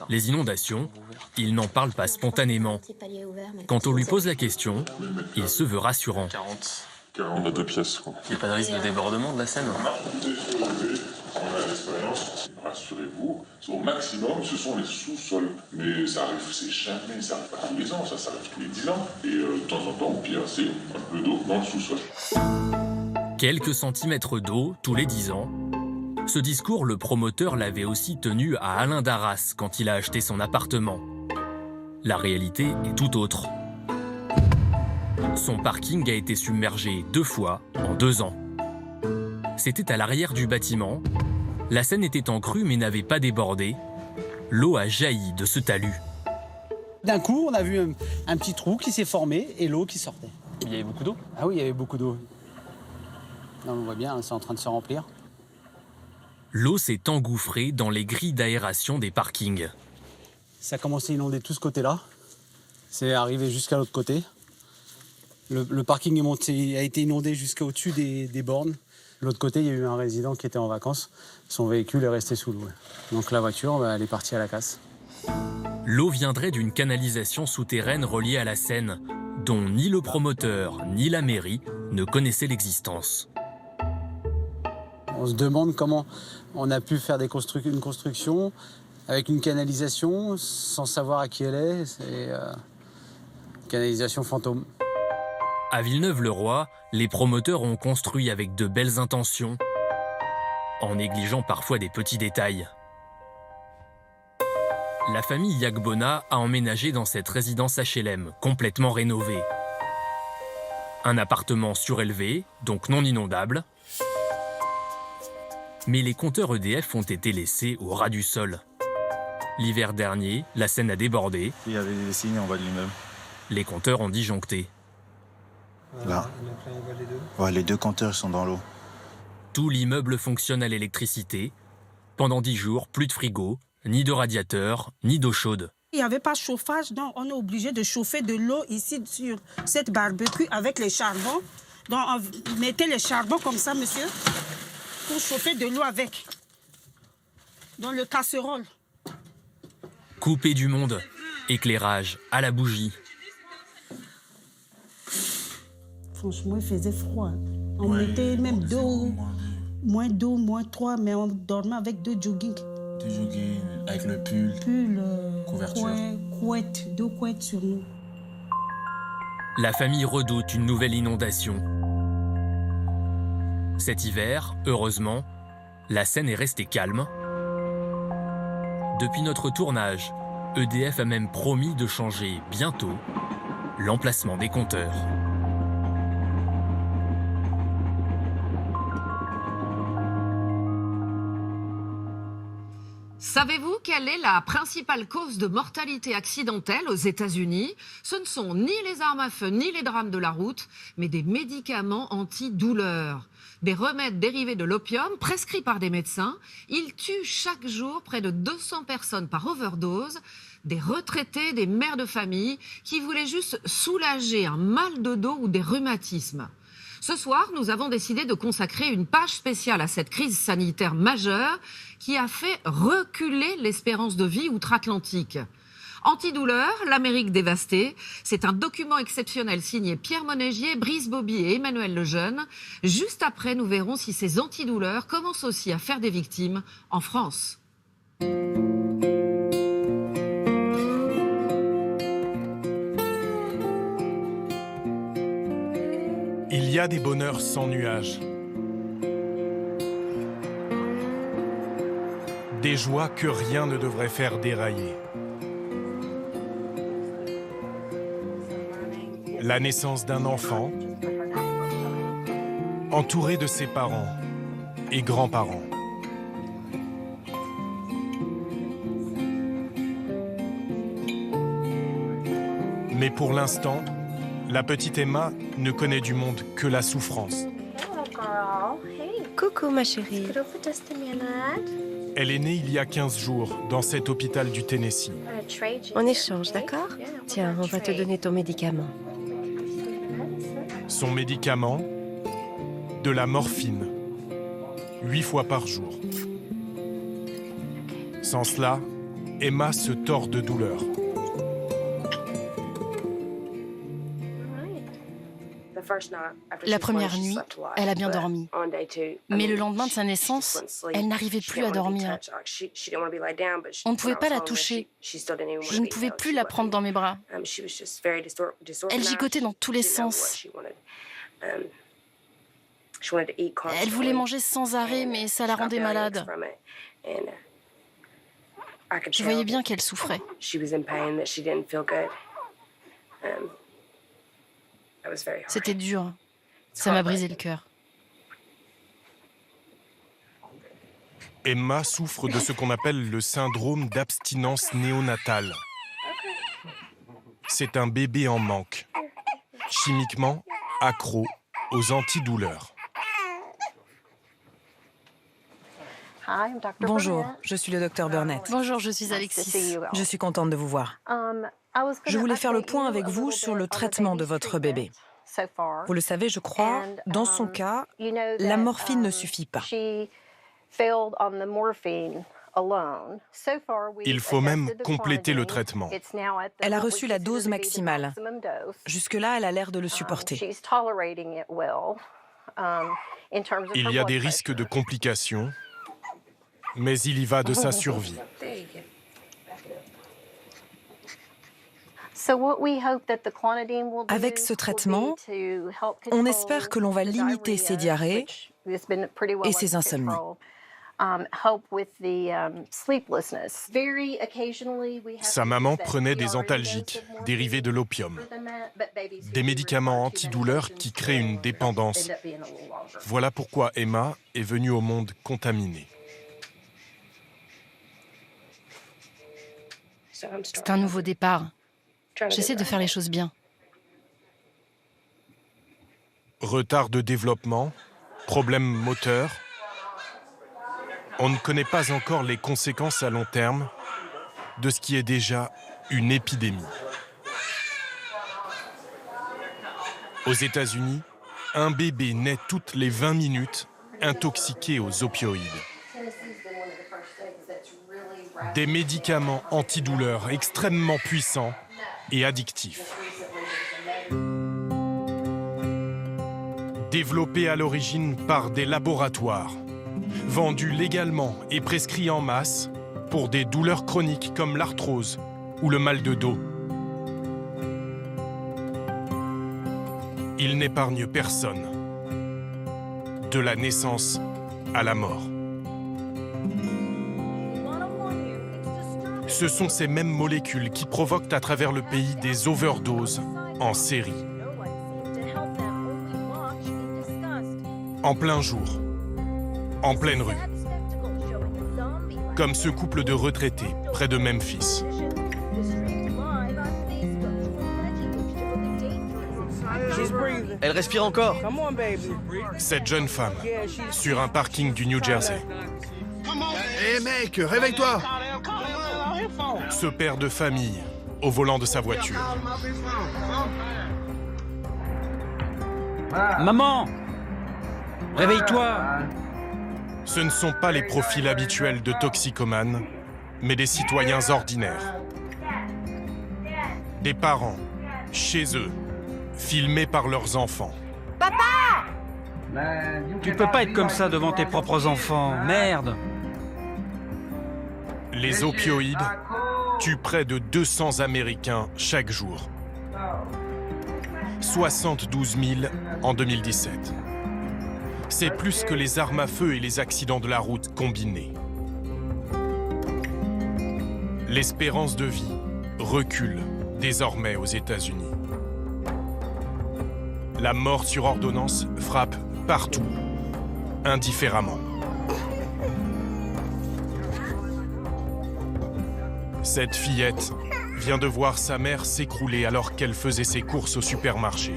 Les inondations, il n'en parle pas spontanément. Quand on lui pose la question, il se veut rassurant. 40 à 2 pièces. Quoi. Il n'y a pas de risque de débordement de la Seine? On a l'expérience, rassurez-vous, au maximum, ce sont les sous-sols. Mais ça arrive, c'est jamais, ça arrive pas tous les ans, ça arrive tous les 10 ans. Et de temps en temps, au pire, c'est un peu d'eau dans le sous-sol. Quelques centimètres d'eau tous les 10 ans, Ce discours, le promoteur l'avait aussi tenu à Alain Darras quand il a acheté son appartement. La réalité est tout autre. Son parking a été submergé 2 fois en 2 ans. C'était à l'arrière du bâtiment. La Seine était en crue mais n'avait pas débordé. L'eau a jailli de ce talus. D'un coup, on a vu un petit trou qui s'est formé et l'eau qui sortait. Il y avait beaucoup d'eau? Ah oui, il y avait beaucoup d'eau. Là, on voit bien, c'est en train de se remplir. L'eau s'est engouffrée dans les grilles d'aération des parkings. Ça a commencé à inonder tout ce côté-là. C'est arrivé jusqu'à l'autre côté. Le parking est monté, a été inondé jusqu'au-dessus des bornes. De l'autre côté, il y a eu un résident qui était en vacances. Son véhicule est resté sous l'eau. Donc la voiture, elle est partie à la casse. L'eau viendrait d'une canalisation souterraine reliée à la Seine, dont ni le promoteur ni la mairie ne connaissaient l'existence. On se demande comment on a pu faire une construction avec une canalisation sans savoir à qui elle est. C'est une canalisation fantôme. À Villeneuve-le-Roi, les promoteurs ont construit avec de belles intentions, en négligeant parfois des petits détails. La famille Yagbona a emménagé dans cette résidence HLM, complètement rénovée. Un appartement surélevé, donc non inondable. Mais les compteurs EDF ont été laissés au ras du sol. L'hiver dernier, la Seine a débordé. Il y avait des signes en bas de l'immeuble. Les compteurs ont disjoncté. Là. Ouais, les 2 compteurs sont dans l'eau. Tout l'immeuble fonctionne à l'électricité. Pendant 10 jours, plus de frigo, ni de radiateur, ni d'eau chaude. Il n'y avait pas de chauffage, donc on est obligé de chauffer de l'eau ici sur cette barbecue avec les charbons. Donc on mettait les charbons comme ça, monsieur, pour chauffer de l'eau avec. Dans le casserole. Coupé du monde, éclairage à la bougie. Franchement, il faisait froid. On mettait même moins 2, moins 3, mais on dormait avec 2 jogging. 2 jogging, avec le pull, couverture. Couette, 2 couettes sur nous. La famille redoute une nouvelle inondation. Cet hiver, heureusement, la Seine est restée calme. Depuis notre tournage, EDF a même promis de changer bientôt l'emplacement des compteurs. Savez-vous quelle est la principale cause de mortalité accidentelle aux États-Unis? Ce ne sont ni les armes à feu ni les drames de la route, mais des médicaments antidouleurs. Des remèdes dérivés de l'opium, prescrits par des médecins. Ils tuent chaque jour près de 200 personnes par overdose. Des retraités, des mères de famille qui voulaient juste soulager un mal de dos ou des rhumatismes. Ce soir, nous avons décidé de consacrer une page spéciale à cette crise sanitaire majeure qui a fait reculer l'espérance de vie outre-Atlantique. Antidouleur, l'Amérique dévastée, c'est un document exceptionnel signé Pierre Monégier, Brice Bobby et Emmanuel Lejeune. Juste après, nous verrons si ces antidouleurs commencent aussi à faire des victimes en France. Il y a des bonheurs sans nuages. Des joies que rien ne devrait faire dérailler. La naissance d'un enfant, entouré de ses parents et grands-parents. Mais pour l'instant, la petite Emma ne connaît du monde que la souffrance. Coucou ma chérie. Elle est née il y a 15 jours dans cet hôpital du Tennessee. On échange, d'accord? Tiens, on va te donner ton médicament. Son médicament, de la morphine, 8 fois par jour. Sans cela, Emma se tord de douleur. La première nuit, elle a bien dormi. Mais le lendemain de sa naissance, elle n'arrivait plus à dormir. On ne pouvait pas la toucher. Je ne pouvais plus la prendre dans mes bras. Elle gigotait dans tous les sens. Elle voulait manger sans arrêt, mais ça la rendait malade. Je voyais bien qu'elle souffrait. C'était dur. Ça m'a brisé le cœur. Emma souffre de ce qu'on appelle le syndrome d'abstinence néonatale. C'est un bébé en manque, chimiquement accro aux antidouleurs. Bonjour, je suis le docteur Burnett. Bonjour, je suis Alexis. Je suis contente de vous voir. Je voulais faire le point avec vous sur le traitement de votre bébé. Vous le savez, je crois, dans son cas, la morphine ne suffit pas. Il faut même compléter le traitement. Elle a reçu la dose maximale. Jusque-là, elle a l'air de le supporter. Il y a des risques de complications, mais il y va de sa survie. Avec ce traitement, on espère que l'on va limiter ses diarrhées et ses insomnies. Sa maman prenait des antalgiques dérivés de l'opium, des médicaments antidouleurs qui créent une dépendance. Voilà pourquoi Emma est venue au monde contaminée. C'est un nouveau départ. J'essaie de faire les choses bien. Retard de développement, problèmes moteurs. On ne connaît pas encore les conséquences à long terme de ce qui est déjà une épidémie. Aux États-Unis, un bébé naît toutes les 20 minutes intoxiqué aux opioïdes. Des médicaments antidouleurs extrêmement puissants et addictifs. Développés à l'origine par des laboratoires, vendus légalement et prescrits en masse pour des douleurs chroniques comme l'arthrose ou le mal de dos. Ils n'épargnent personne, de la naissance à la mort. Ce sont ces mêmes molécules qui provoquent à travers le pays des overdoses en série. En plein jour, en pleine rue. Comme ce couple de retraités près de Memphis. Elle respire encore. Cette jeune femme, sur un parking du New Jersey. Hé mec, réveille-toi! Ce père de famille, au volant de sa voiture. Maman! Réveille-toi! Ce ne sont pas les profils habituels de toxicomanes, mais des citoyens ordinaires. Des parents, chez eux, filmés par leurs enfants. Papa! Tu peux pas être comme ça devant tes propres enfants, merde! Les opioïdes tuent près de 200 Américains chaque jour. 72 000 en 2017. C'est plus que les armes à feu et les accidents de la route combinés. L'espérance de vie recule désormais aux États-Unis. La mort sur ordonnance frappe partout, indifféremment. Cette fillette vient de voir sa mère s'écrouler alors qu'elle faisait ses courses au supermarché.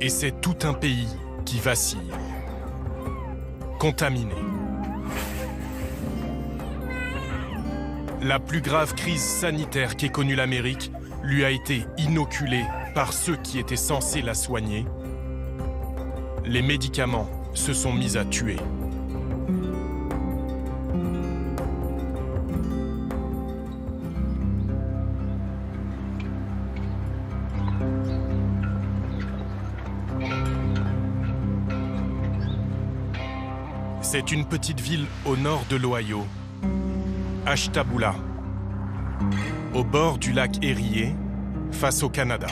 Et c'est tout un pays qui vacille, contaminé. La plus grave crise sanitaire qu'ait connue l'Amérique lui a été inoculée par ceux qui étaient censés la soigner. Les médicaments se sont mis à tuer. C'est une petite ville au nord de l'Ohio, Ashtabula, au bord du lac Erie, face au Canada.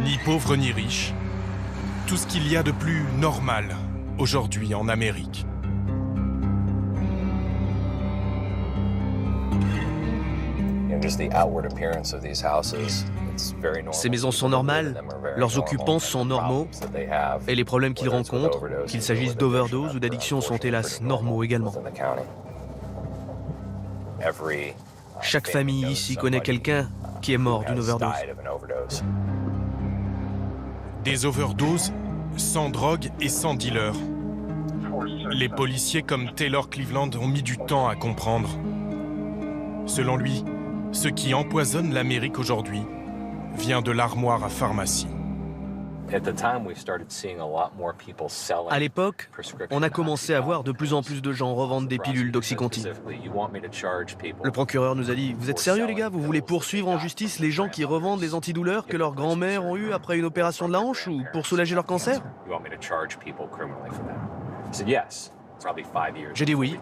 Ni pauvre ni riche, tout ce qu'il y a de plus normal aujourd'hui en Amérique. Ces maisons sont normales, leurs occupants sont normaux, et les problèmes qu'ils rencontrent, qu'il s'agisse d'overdose ou d'addiction, sont hélas normaux également. Chaque famille ici connaît quelqu'un qui est mort d'une overdose. Des overdoses sans drogue et sans dealer. Les policiers comme Taylor Cleveland ont mis du temps à comprendre. Selon lui, ce qui empoisonne l'Amérique aujourd'hui vient de l'armoire à pharmacie. À l'époque, on a commencé à voir de plus en plus de gens revendre des pilules d'Oxycontin. Le procureur nous a dit « Vous êtes sérieux les gars? Vous voulez poursuivre en justice les gens qui revendent les antidouleurs que leurs grands-mères ont eu après une opération de la hanche ou pour soulager leur cancer ?» J'ai dit oui.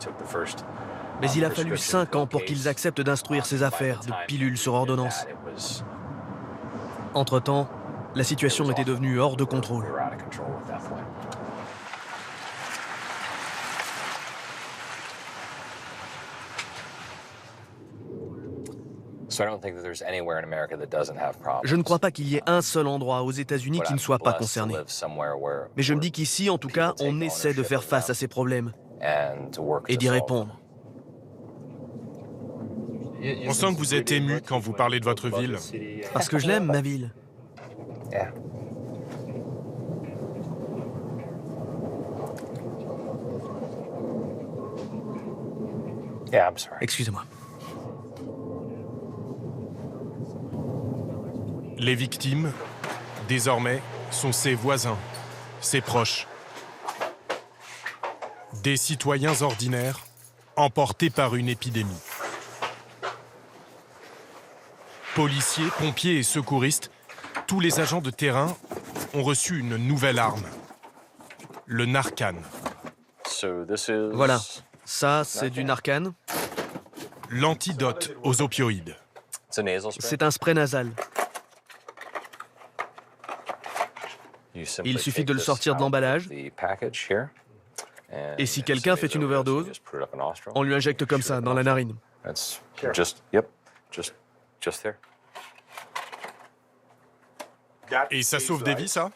Mais il a fallu 5 ans pour qu'ils acceptent d'instruire ces affaires de pilules sur ordonnance. Entre-temps, la situation était devenue hors de contrôle. Je ne crois pas qu'il y ait un seul endroit aux États-Unis qui ne soit pas concerné. Mais je me dis qu'ici, en tout cas, on essaie de faire face à ces problèmes et d'y répondre. On sent que vous êtes ému quand vous parlez de votre ville. Parce que je l'aime, ma ville. Excusez-moi. Les victimes, désormais, sont ses voisins, ses proches. Des citoyens ordinaires emportés par une épidémie. Policiers, pompiers et secouristes, tous les agents de terrain ont reçu une nouvelle arme, le Narcan. Voilà, ça c'est du Narcan. L'antidote aux opioïdes. C'est un spray nasal. Il suffit de le sortir de l'emballage. Et si quelqu'un fait une overdose, on lui injecte comme ça, dans la narine. Et ça sauve des vies, ça?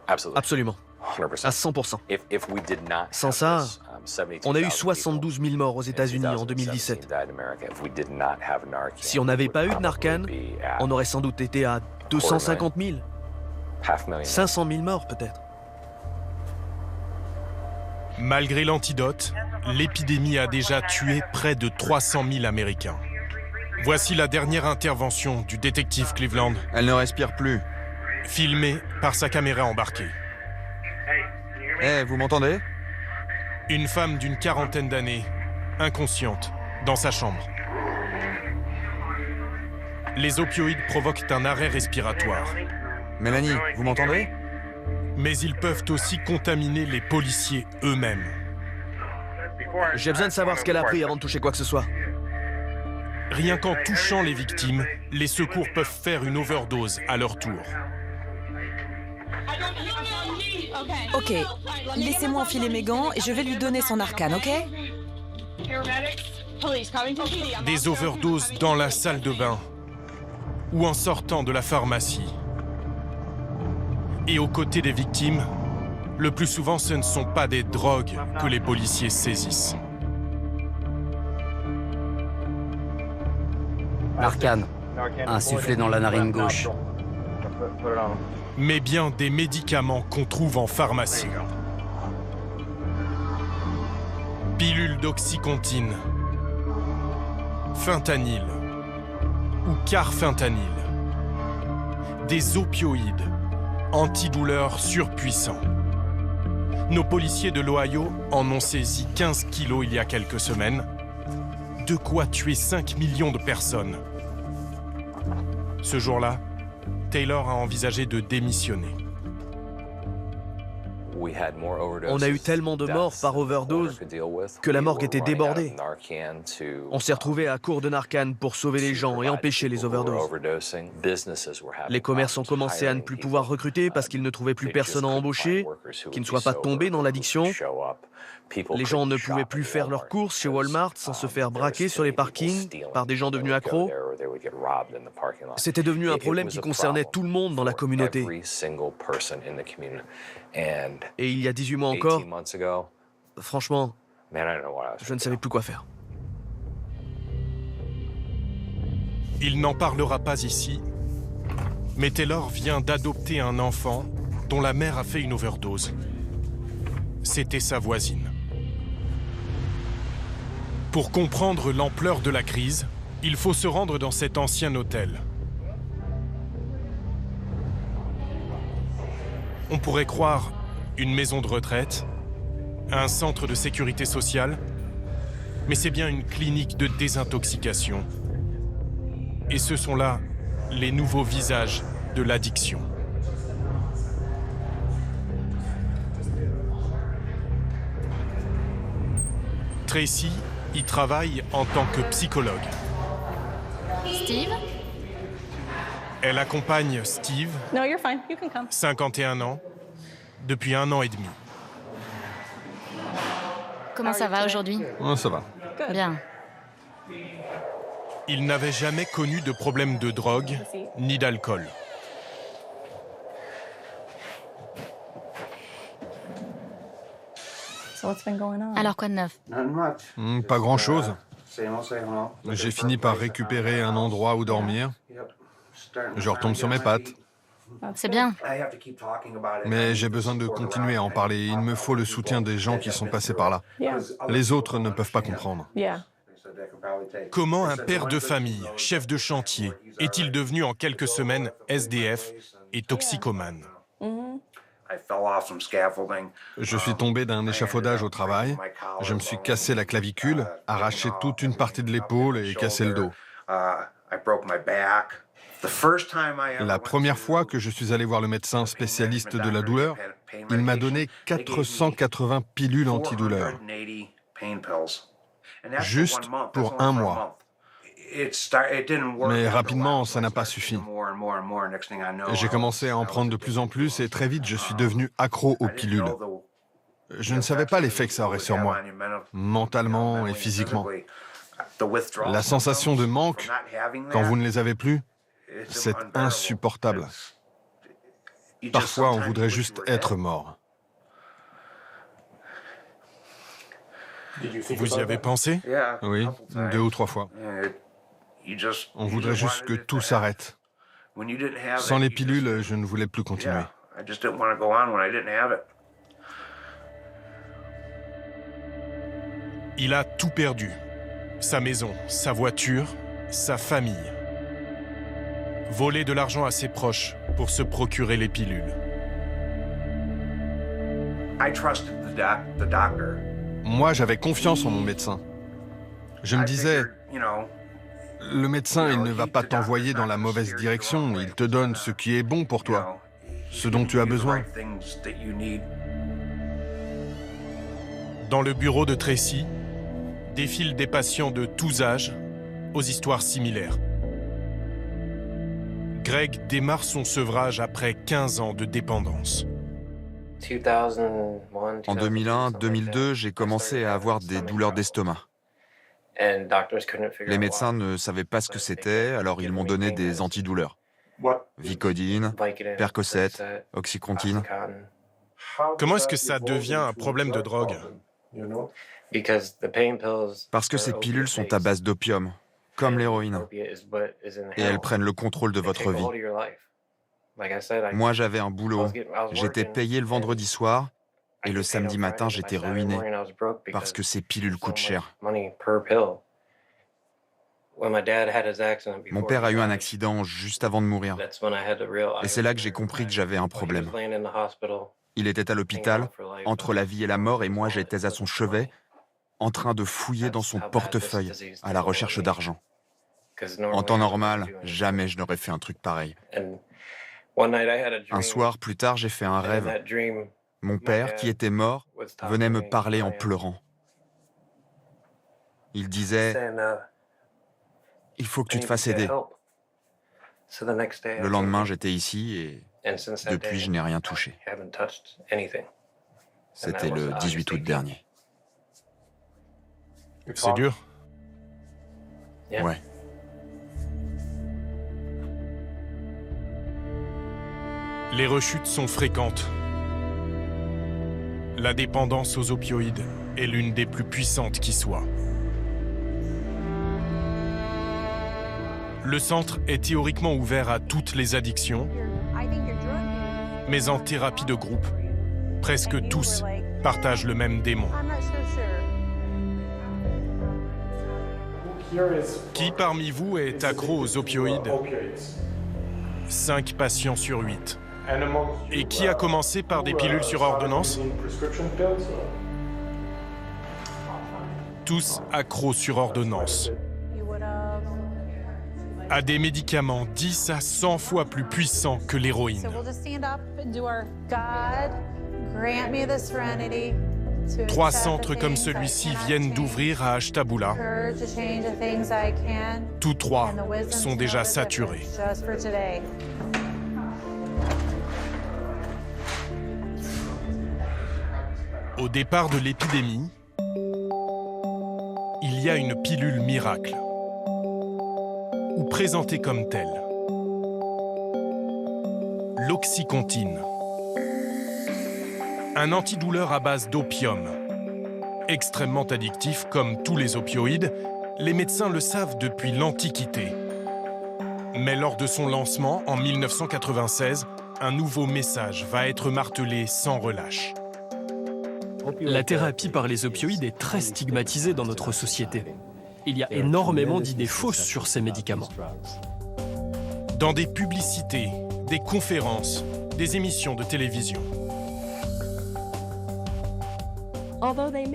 Absolument. À 100%. Sans ça, on a eu 72 000 morts aux États-Unis en 2017. Si on n'avait pas eu de Narcan, on aurait sans doute été à 250 000. 500 000 morts, peut-être. Malgré l'antidote, l'épidémie a déjà tué près de 300 000 Américains. Voici la dernière intervention du détective Cleveland. Elle ne respire plus. Filmée par sa caméra embarquée. Vous m'entendez? Une femme d'une quarantaine d'années, inconsciente, dans sa chambre. Les opioïdes provoquent un arrêt respiratoire. Mélanie, vous m'entendez? Mais ils peuvent aussi contaminer les policiers eux-mêmes. J'ai besoin de savoir ce qu'elle a pris avant de toucher quoi que ce soit. Rien qu'en touchant les victimes, les secours peuvent faire une overdose à leur tour. Ok, laissez-moi enfiler mes gants et je vais lui donner son Narcan, ok? Des overdoses dans la salle de bain ou en sortant de la pharmacie. Et aux côtés des victimes, le plus souvent ce ne sont pas des drogues que les policiers saisissent. Narcan, insufflé dans la narine gauche. Mais bien des médicaments qu'on trouve en pharmacie. Pilules d'Oxycontin, fentanyl ou carfentanyl. Des opioïdes, antidouleurs surpuissants. Nos policiers de l'Ohio en ont saisi 15 kilos il y a quelques semaines. De quoi tuer 5 millions de personnes. Ce jour-là, Taylor a envisagé de démissionner. On a eu tellement de morts par overdose que la morgue était débordée. On s'est retrouvé à court de Narcan pour sauver les gens et empêcher les overdoses. Les commerces ont commencé à ne plus pouvoir recruter parce qu'ils ne trouvaient plus personne à embaucher, qui ne soit pas tombé dans l'addiction. Les gens ne pouvaient plus faire leurs courses chez Walmart sans se faire braquer sur les parkings par des gens devenus accros. C'était devenu un problème qui concernait tout le monde dans la communauté. Et il y a 18 mois encore, franchement, je ne savais plus quoi faire. Il n'en parlera pas ici, mais Taylor vient d'adopter un enfant dont la mère a fait une overdose. C'était sa voisine. Pour comprendre l'ampleur de la crise, il faut se rendre dans cet ancien hôtel. On pourrait croire une maison de retraite, un centre de sécurité sociale, mais c'est bien une clinique de désintoxication. Et ce sont là les nouveaux visages de l'addiction. Tracy y travaille en tant que psychologue. Steve? Elle accompagne Steve, 51 ans, depuis 1 an et demi. Comment ça va aujourd'hui? Ça va. Bien. Il n'avait jamais connu de problème de drogue ni d'alcool. Alors quoi de neuf? Pas grand-chose. J'ai fini par récupérer un endroit où dormir. Je retombe sur mes pattes. C'est bien. Mais j'ai besoin de continuer à en parler. Il me faut le soutien des gens qui sont passés par là. Les autres ne peuvent pas comprendre. Comment un père de famille, chef de chantier, est-il devenu en quelques semaines SDF et toxicomane? Je suis tombé d'un échafaudage au travail. Je me suis cassé la clavicule, arraché toute une partie de l'épaule et cassé le dos. La première fois que je suis allé voir le médecin spécialiste de la douleur, il m'a donné 480 pilules antidouleurs. Juste pour 1 mois. Mais rapidement, ça n'a pas suffi. J'ai commencé à en prendre de plus en plus et très vite, je suis devenu accro aux pilules. Je ne savais pas l'effet que ça aurait sur moi, mentalement et physiquement. La sensation de manque, quand vous ne les avez plus, c'est insupportable. Parfois, on voudrait juste être mort. Vous y avez pensé? Oui, 2 ou 3 fois. On voudrait juste que tout s'arrête. Sans les pilules, je ne voulais plus continuer. Il a tout perdu. Sa maison, sa voiture, sa famille. Voler de l'argent à ses proches pour se procurer les pilules. Moi, j'avais confiance en mon médecin. Je me disais, le médecin, il ne va pas t'envoyer dans la mauvaise direction, il te donne ce qui est bon pour toi, ce dont tu as besoin. Dans le bureau de Tracy, défilent des patients de tous âges, aux histoires similaires. Greg démarre son sevrage après 15 ans de dépendance. En 2001-2002, j'ai commencé à avoir des douleurs d'estomac. Les médecins ne savaient pas ce que c'était, alors ils m'ont donné des antidouleurs. Vicodine, Percocet, Oxycontin. Comment est-ce que ça devient un problème de drogue? Parce que ces pilules sont à base d'opium, comme l'héroïne. Et elles prennent le contrôle de votre vie. Moi, j'avais un boulot. J'étais payé le vendredi soir et le samedi matin, j'étais ruiné parce que ces pilules coûtent cher. Mon père a eu un accident juste avant de mourir. Et c'est là que j'ai compris que j'avais un problème. Il était à l'hôpital, entre la vie et la mort, et moi, j'étais à son chevet, en train de fouiller dans son portefeuille à la recherche d'argent. En temps normal, jamais je n'aurais fait un truc pareil. Un soir, plus tard, j'ai fait un rêve. Mon père, qui était mort, venait me parler en pleurant. Il disait « Il faut que tu te fasses aider ». Le lendemain, j'étais ici et depuis, je n'ai rien touché. C'était le 18 août dernier. C'est dur? Ouais. Les rechutes sont fréquentes. La dépendance aux opioïdes est l'une des plus puissantes qui soit. Le centre est théoriquement ouvert à toutes les addictions, mais en thérapie de groupe, presque tous partagent le même démon. Qui parmi vous est accro aux opioïdes? 5 patients sur 8. Et qui a commencé par des pilules sur ordonnance? Tous accros sur ordonnance. À des médicaments 10 à 100 fois plus puissants que l'héroïne. 3 centres comme celui-ci viennent d'ouvrir à Ashtabula. Tous 3 sont déjà saturés. Au départ de l'épidémie, il y a une pilule miracle, ou présentée comme telle. L'oxycontine. Un antidouleur à base d'opium. Extrêmement addictif comme tous les opioïdes, les médecins le savent depuis l'Antiquité. Mais lors de son lancement, en 1996, un nouveau message va être martelé sans relâche. La thérapie par les opioïdes est très stigmatisée dans notre société. Il y a énormément d'idées fausses sur ces médicaments. Dans des publicités, des conférences, des émissions de télévision.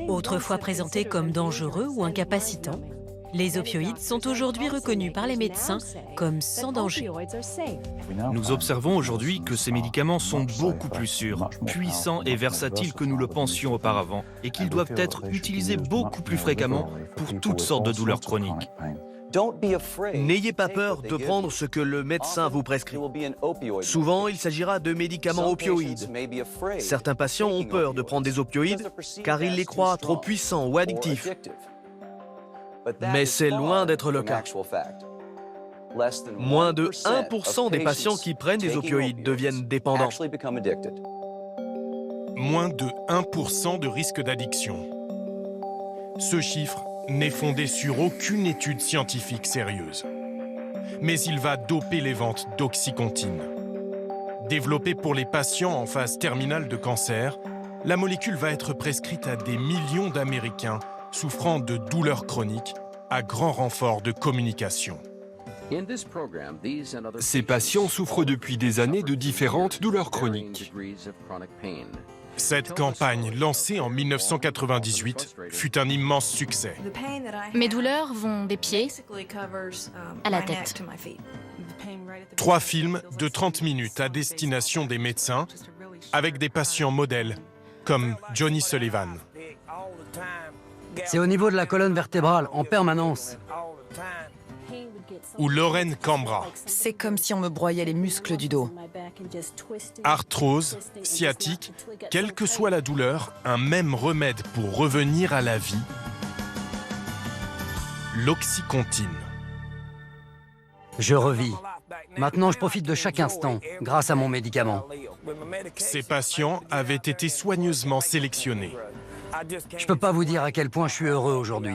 Autrefois présentés comme dangereux ou incapacitants, les opioïdes sont aujourd'hui reconnus par les médecins comme sans danger. Nous observons aujourd'hui que ces médicaments sont beaucoup plus sûrs, puissants et versatiles que nous le pensions auparavant et qu'ils doivent être utilisés beaucoup plus fréquemment pour toutes sortes de douleurs chroniques. N'ayez pas peur de prendre ce que le médecin vous prescrit. Souvent, il s'agira de médicaments opioïdes. Certains patients ont peur de prendre des opioïdes car ils les croient trop puissants ou addictifs. Mais c'est loin d'être le cas. Moins de 1% des patients qui prennent des opioïdes deviennent dépendants. Moins de 1% de risque d'addiction. Ce chiffre n'est fondé sur aucune étude scientifique sérieuse. Mais il va doper les ventes d'oxycontine. Développée pour les patients en phase terminale de cancer, la molécule va être prescrite à des millions d'Américains souffrant de douleurs chroniques à grand renfort de communication. Ces patients souffrent depuis des années de différentes douleurs chroniques. Cette campagne, lancée en 1998, fut un immense succès. Mes douleurs vont des pieds à la tête. 3 films de 30 minutes à destination des médecins, avec des patients modèles, comme Johnny Sullivan. C'est au niveau de la colonne vertébrale, en permanence. Ou Lorraine Cambra. C'est comme si on me broyait les muscles du dos. Arthrose, sciatique, quelle que soit la douleur, un même remède pour revenir à la vie. L'oxycontine. Je revis. Maintenant, je profite de chaque instant, grâce à mon médicament. Ces patients avaient été soigneusement sélectionnés. Je peux pas vous dire à quel point je suis heureux aujourd'hui.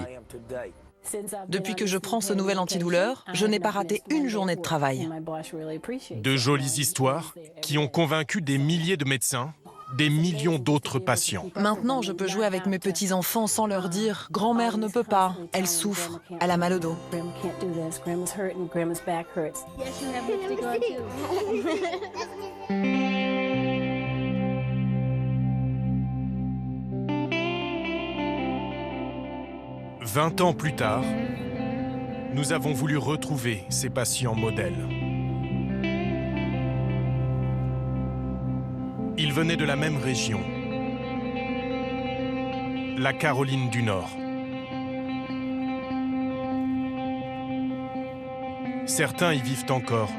Depuis que je prends ce nouvel antidouleur, je n'ai pas raté une journée de travail. De jolies histoires qui ont convaincu des milliers de médecins, des millions d'autres patients. Maintenant, je peux jouer avec mes petits-enfants sans leur dire « Grand-mère ne peut pas, elle souffre, elle a mal au dos ». 20 ans plus tard, nous avons voulu retrouver ces patients modèles. Ils venaient de la même région, la Caroline du Nord. Certains y vivent encore.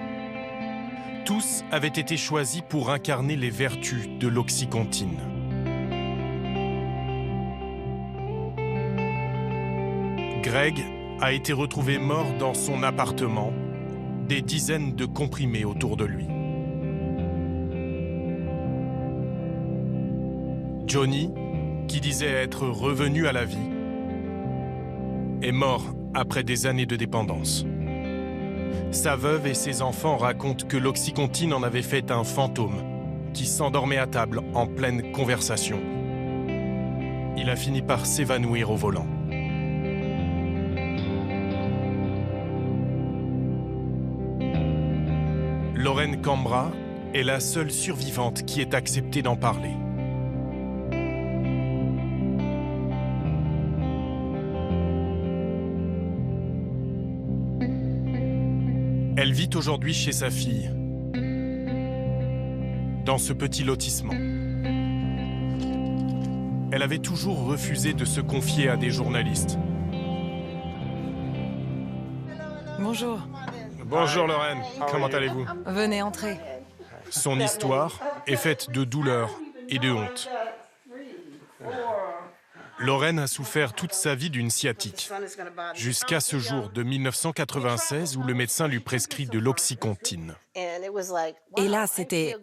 Tous avaient été choisis pour incarner les vertus de l'Oxycontin. Greg a été retrouvé mort dans son appartement, des dizaines de comprimés autour de lui. Johnny, qui disait être revenu à la vie, est mort après des années de dépendance. Sa veuve et ses enfants racontent que l'Oxycontin en avait fait un fantôme qui s'endormait à table en pleine conversation. Il a fini par s'évanouir au volant. Lauren Cambra est la seule survivante qui ait accepté d'en parler. Elle vit aujourd'hui chez sa fille, dans ce petit lotissement. Elle avait toujours refusé de se confier à des journalistes. Bonjour. Bonjour Lorraine, comment allez-vous? Venez entrer. Son histoire est faite de douleur et de honte. Lorraine a souffert toute sa vie d'une sciatique, jusqu'à ce jour de 1996 où le médecin lui prescrit de l'Oxycontin. Et là, c'était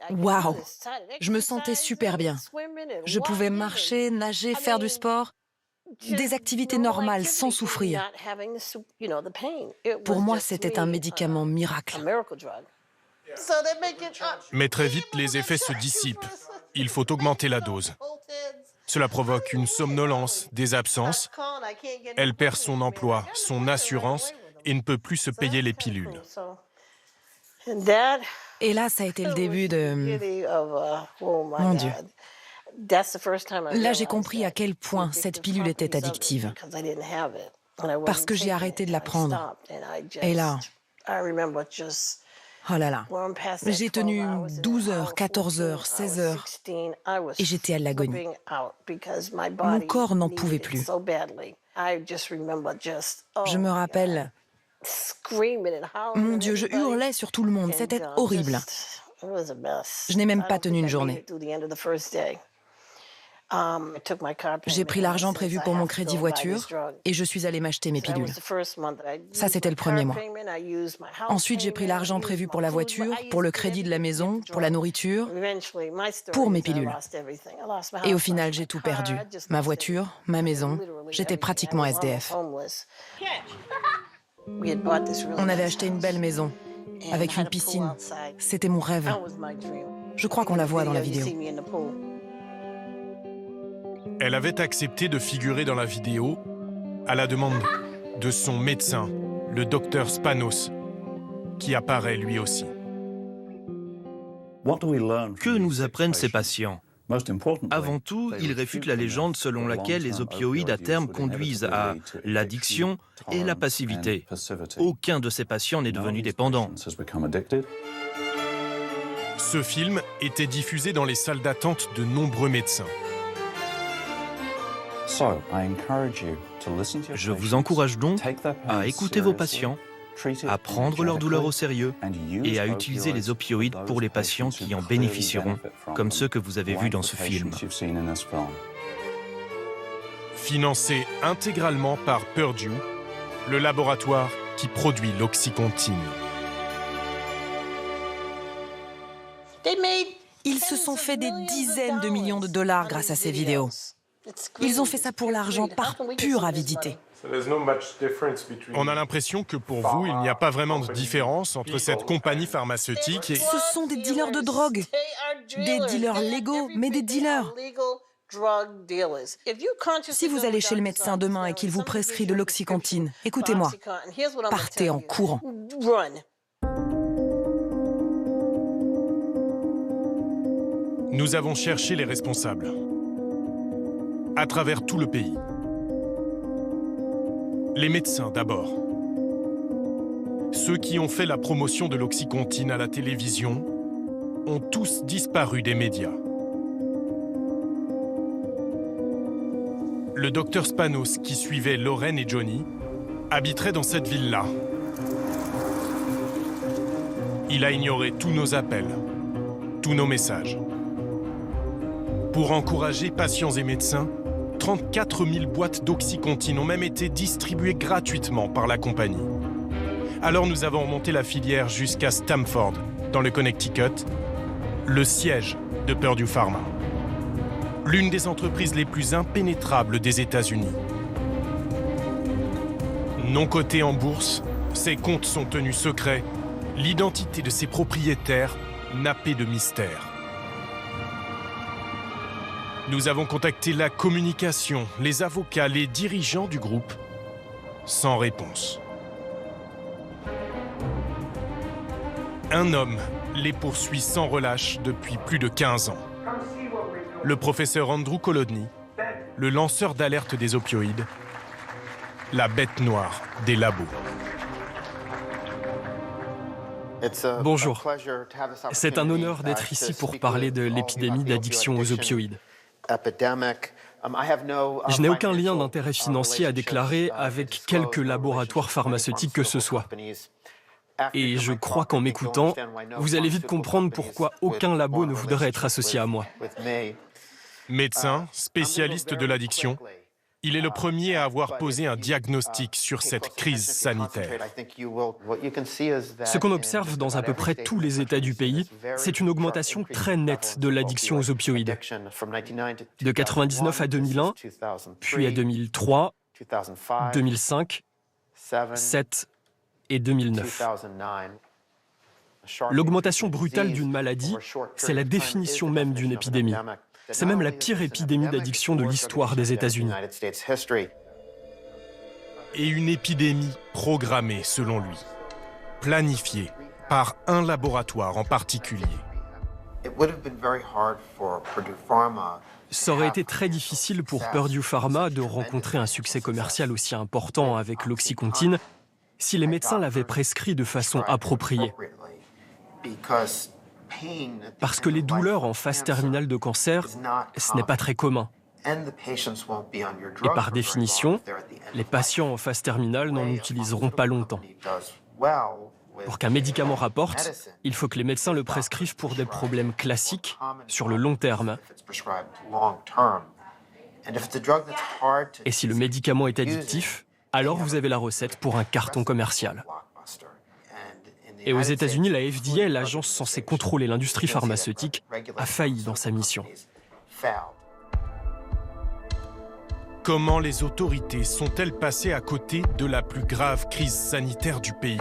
waouh! Je me sentais super bien. Je pouvais marcher, nager, faire du sport, des activités normales sans souffrir. Pour moi, c'était un médicament miracle. Mais très vite, les effets se dissipent. Il faut augmenter la dose. Cela provoque une somnolence, des absences. Elle perd son emploi, son assurance et ne peut plus se payer les pilules. Et là, ça a été le début de... Mon Dieu. Là, j'ai compris à quel point cette pilule était addictive. Parce que j'ai arrêté de la prendre. Et là... Oh là là, j'ai tenu 12 heures, 14 heures, 16 heures et j'étais à l'agonie. Mon corps n'en pouvait plus. Je me rappelle, mon Dieu, je hurlais sur tout le monde, c'était horrible. Je n'ai même pas tenu une journée. J'ai pris l'argent prévu pour mon crédit voiture et je suis allée m'acheter mes pilules. Ça, c'était le premier mois. Ensuite, j'ai pris l'argent prévu pour la voiture, pour le crédit de la maison, pour la nourriture, pour mes pilules. Et au final, j'ai tout perdu. Ma voiture, ma maison. J'étais pratiquement SDF. On avait acheté une belle maison, avec une piscine. C'était mon rêve. Je crois qu'on la voit dans la vidéo. Elle avait accepté de figurer dans la vidéo à la demande de son médecin, le docteur Spanos, qui apparaît lui aussi. Que nous apprennent ces patients? Avant tout, ils réfutent la légende selon laquelle les opioïdes à terme conduisent à l'addiction et la passivité. Aucun de ces patients n'est devenu dépendant. Ce film était diffusé dans les salles d'attente de nombreux médecins. Je vous encourage donc à écouter vos patients, à prendre leur douleur au sérieux et à utiliser les opioïdes pour les patients qui en bénéficieront, comme ceux que vous avez vus dans ce film. Financé intégralement par Purdue, le laboratoire qui produit l'Oxycontin. Ils se sont fait des dizaines de millions de dollars grâce à ces vidéos. Ils ont fait ça pour l'argent, par pure avidité. On a l'impression que pour vous, il n'y a pas vraiment de différence entre cette compagnie pharmaceutique et... Ce sont des dealers de drogue. Des dealers légaux, mais des dealers. Si vous allez chez le médecin demain et qu'il vous prescrit de l'Oxycontin, écoutez-moi, partez en courant. Nous avons cherché les responsables à travers tout le pays. Les médecins d'abord. Ceux qui ont fait la promotion de l'Oxycontin à la télévision ont tous disparu des médias. le docteur Spanos, qui suivait Lorraine et Johnny, habiterait dans cette ville-là. Il a ignoré tous nos appels, tous nos messages. Pour encourager patients et médecins, 34 000 boîtes d'Oxycontin ont même été distribuées gratuitement par la compagnie. Alors nous avons remonté la filière jusqu'à Stamford, dans le Connecticut, le siège de Purdue Pharma. L'une des entreprises les plus impénétrables des États-Unis. Non cotée en bourse, ses comptes sont tenus secrets, l'identité de ses propriétaires nappée de mystère. Nous avons contacté la communication, les avocats, les dirigeants du groupe, sans réponse. Un homme les poursuit sans relâche depuis plus de 15 ans. Le professeur Andrew Kolodny, le lanceur d'alerte des opioïdes, la bête noire des labos. Bonjour. C'est un honneur d'être ici pour parler de l'épidémie d'addiction aux opioïdes. Je n'ai aucun lien d'intérêt financier à déclarer avec quelque laboratoire pharmaceutique que ce soit. Et je crois qu'en m'écoutant, vous allez vite comprendre pourquoi aucun labo ne voudrait être associé à moi. Médecin, spécialiste de l'addiction, il est le premier à avoir posé un diagnostic sur cette crise sanitaire. Ce qu'on observe dans à peu près tous les États du pays, c'est une augmentation très nette de l'addiction aux opioïdes. De 1999 à 2001, puis à 2003, 2005, 2007 et 2009. L'augmentation brutale d'une maladie, c'est la définition même d'une épidémie. C'est même la pire épidémie d'addiction de l'histoire des États-Unis. Et une épidémie programmée, selon lui, planifiée par un laboratoire en particulier. Ça aurait été très difficile pour Purdue Pharma de rencontrer un succès commercial aussi important avec l'Oxycontin si les médecins l'avaient prescrit de façon appropriée. Parce que les douleurs en phase terminale de cancer, ce n'est pas très commun. Et par définition, les patients en phase terminale n'en utiliseront pas longtemps. Pour qu'un médicament rapporte, il faut que les médecins le prescrivent pour des problèmes classiques sur le long terme. Et si le médicament est addictif, alors vous avez la recette pour un carton commercial. Et aux États-Unis, la FDA, l'agence censée contrôler l'industrie pharmaceutique, a failli dans sa mission. Comment les autorités sont-elles passées à côté de la plus grave crise sanitaire du pays?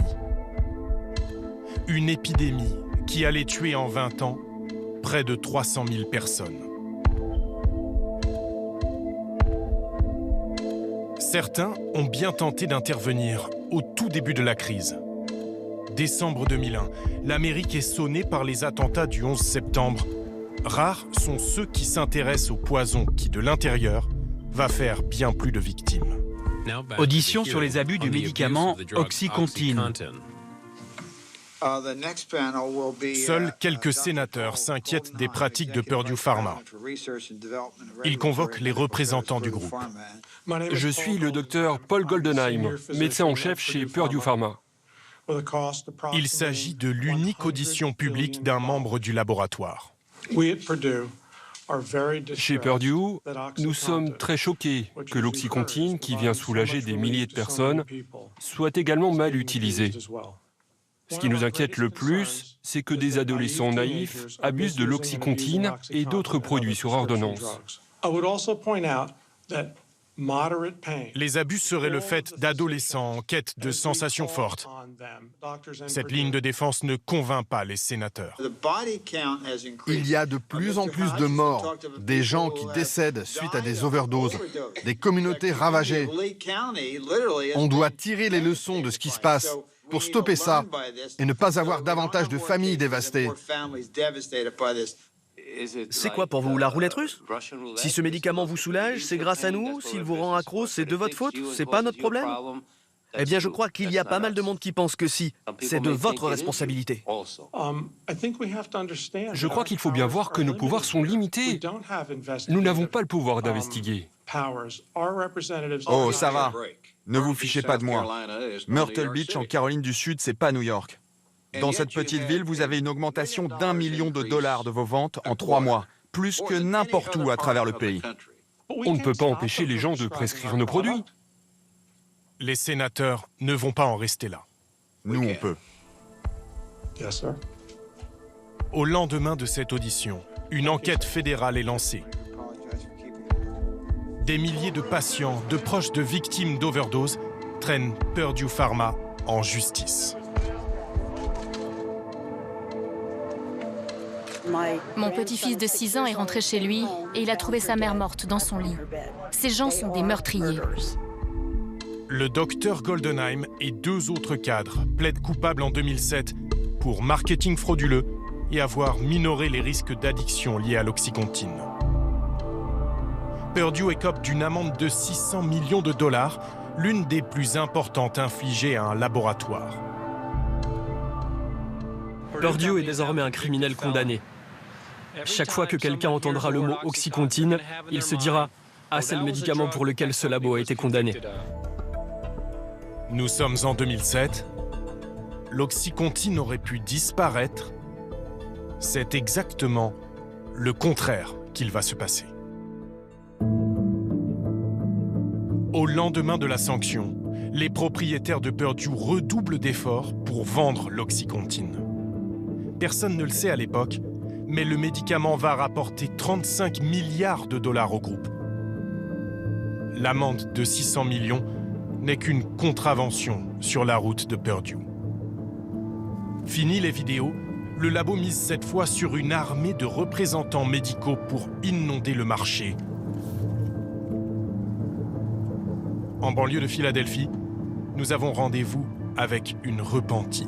Une épidémie qui allait tuer en 20 ans près de 300 000 personnes. Certains ont bien tenté d'intervenir au tout début de la crise. Décembre 2001, l'Amérique est sonnée par les attentats du 11 septembre. Rares sont ceux qui s'intéressent au poison qui, de l'intérieur, va faire bien plus de victimes. Audition sur les abus du médicament Oxycontin. Seuls quelques sénateurs s'inquiètent des pratiques de Purdue Pharma. Ils convoquent les représentants du groupe. Je suis le docteur Paul Goldenheim, médecin en chef chez Purdue Pharma. Il s'agit de l'unique audition publique d'un membre du laboratoire. Chez Purdue, nous sommes très choqués que l'Oxycontin, qui vient soulager des milliers de personnes, soit également mal utilisé. Ce qui nous inquiète le plus, c'est que des adolescents naïfs abusent de l'Oxycontin et d'autres produits sur ordonnance. Les abus seraient le fait d'adolescents en quête de sensations fortes. Cette ligne de défense ne convainc pas les sénateurs. Il y a de plus en plus de morts, des gens qui décèdent suite à des overdoses, des communautés ravagées. On doit tirer les leçons de ce qui se passe pour stopper ça et ne pas avoir davantage de familles dévastées. C'est quoi pour vous, la roulette russe? Si ce médicament vous soulage, c'est grâce à nous. S'il vous rend accro, c'est de votre faute. C'est pas notre problème. Eh bien, je crois qu'il y a pas mal de monde qui pense que si. C'est de votre responsabilité. Je crois qu'il faut bien voir que nos pouvoirs sont limités. Nous n'avons pas le pouvoir d'investiguer. Oh, ça va. Ne vous fichez pas de moi. Myrtle Beach, en Caroline du Sud, c'est pas New York. Dans cette petite ville, vous avez une augmentation d'$1 million de vos ventes en 3 mois, plus que n'importe où à travers le pays. On ne peut pas empêcher les gens de prescrire nos produits. Les sénateurs ne vont pas en rester là. Nous, on peut. Au lendemain de cette audition, une enquête fédérale est lancée. Des milliers de patients, de proches de victimes d'overdose traînent Purdue Pharma en justice. Mon petit-fils de 6 ans est rentré chez lui et il a trouvé sa mère morte dans son lit. Ces gens sont des meurtriers. Le docteur Goldenheim et 2 autres cadres plaident coupables en 2007 pour marketing frauduleux et avoir minoré les risques d'addiction liés à l'oxycontine. Purdue écope d'une amende de $600 millions, l'une des plus importantes infligées à un laboratoire. Purdue est désormais un criminel condamné. Chaque fois que quelqu'un entendra le mot oxycontine, il se dira « Ah, c'est le médicament pour lequel ce labo a été condamné ». Nous sommes en 2007. L'oxycontine aurait pu disparaître. C'est exactement le contraire qu'il va se passer. Au lendemain de la sanction, les propriétaires de Purdue redoublent d'efforts pour vendre l'oxycontine. Personne ne le sait à l'époque, mais le médicament va rapporter $35 milliards au groupe. L'amende de 600 millions n'est qu'une contravention sur la route de Purdue. Fini les vidéos, le labo mise cette fois sur une armée de représentants médicaux pour inonder le marché. En banlieue de Philadelphie, nous avons rendez-vous avec une repentie.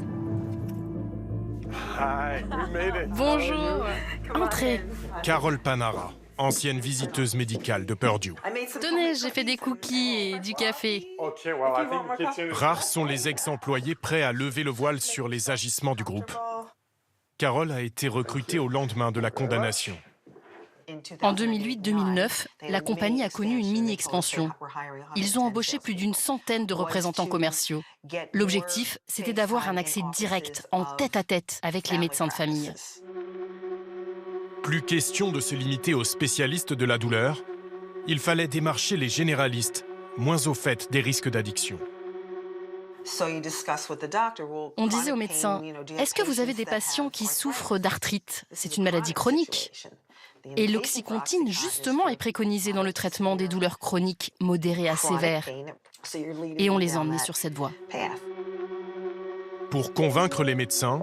Bonjour. Entrez. Carol Panara, ancienne visiteuse médicale de Purdue. Tenez, j'ai fait des cookies et du café. Rares sont les ex-employés prêts à lever le voile sur les agissements du groupe. Carol a été recrutée au lendemain de la condamnation. En 2008-2009, la compagnie a connu une mini-expansion. Ils ont embauché plus d'une centaine de représentants commerciaux. L'objectif, c'était d'avoir un accès direct, en tête-à-tête, avec les médecins de famille. Plus question de se limiter aux spécialistes de la douleur. Il fallait démarcher les généralistes, moins au fait des risques d'addiction. On disait aux médecins, est-ce que vous avez des patients qui souffrent d'arthrite? C'est une maladie chronique. Et l'oxycontine, justement, est préconisée dans le traitement des douleurs chroniques modérées à sévères. Et on les a emmenés sur cette voie. Pour convaincre les médecins,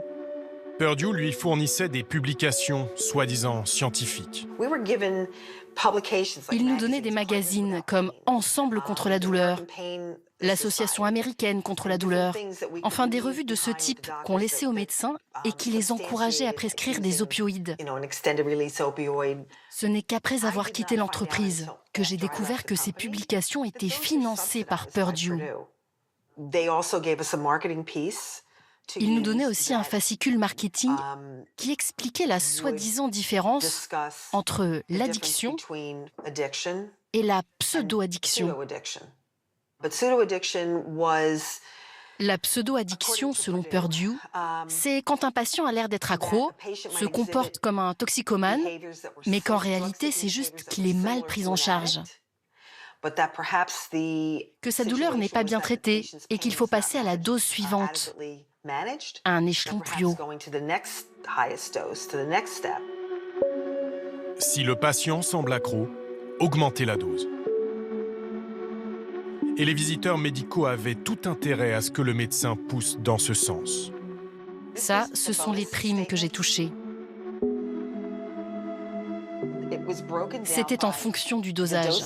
Purdue lui fournissait des publications soi-disant scientifiques. Il nous donnait des magazines comme Ensemble contre la douleur, l'Association américaine contre la douleur, enfin des revues de ce type qu'on laissait aux médecins et qui les encourageaient à prescrire des opioïdes. Ce n'est qu'après avoir quitté l'entreprise que j'ai découvert que ces publications étaient financées par Purdue. Il nous donnait aussi un fascicule marketing qui expliquait la soi-disant différence entre l'addiction et la pseudo-addiction. La pseudo-addiction, selon Purdue, c'est quand un patient a l'air d'être accro, se comporte comme un toxicomane, mais qu'en réalité, c'est juste qu'il est mal pris en charge. Que sa douleur n'est pas bien traitée et qu'il faut passer à la dose suivante, à un échelon plus haut. Si le patient semble accro, augmentez la dose. Et les visiteurs médicaux avaient tout intérêt à ce que le médecin pousse dans ce sens. Ça, ce sont les primes que j'ai touchées. C'était en fonction du dosage.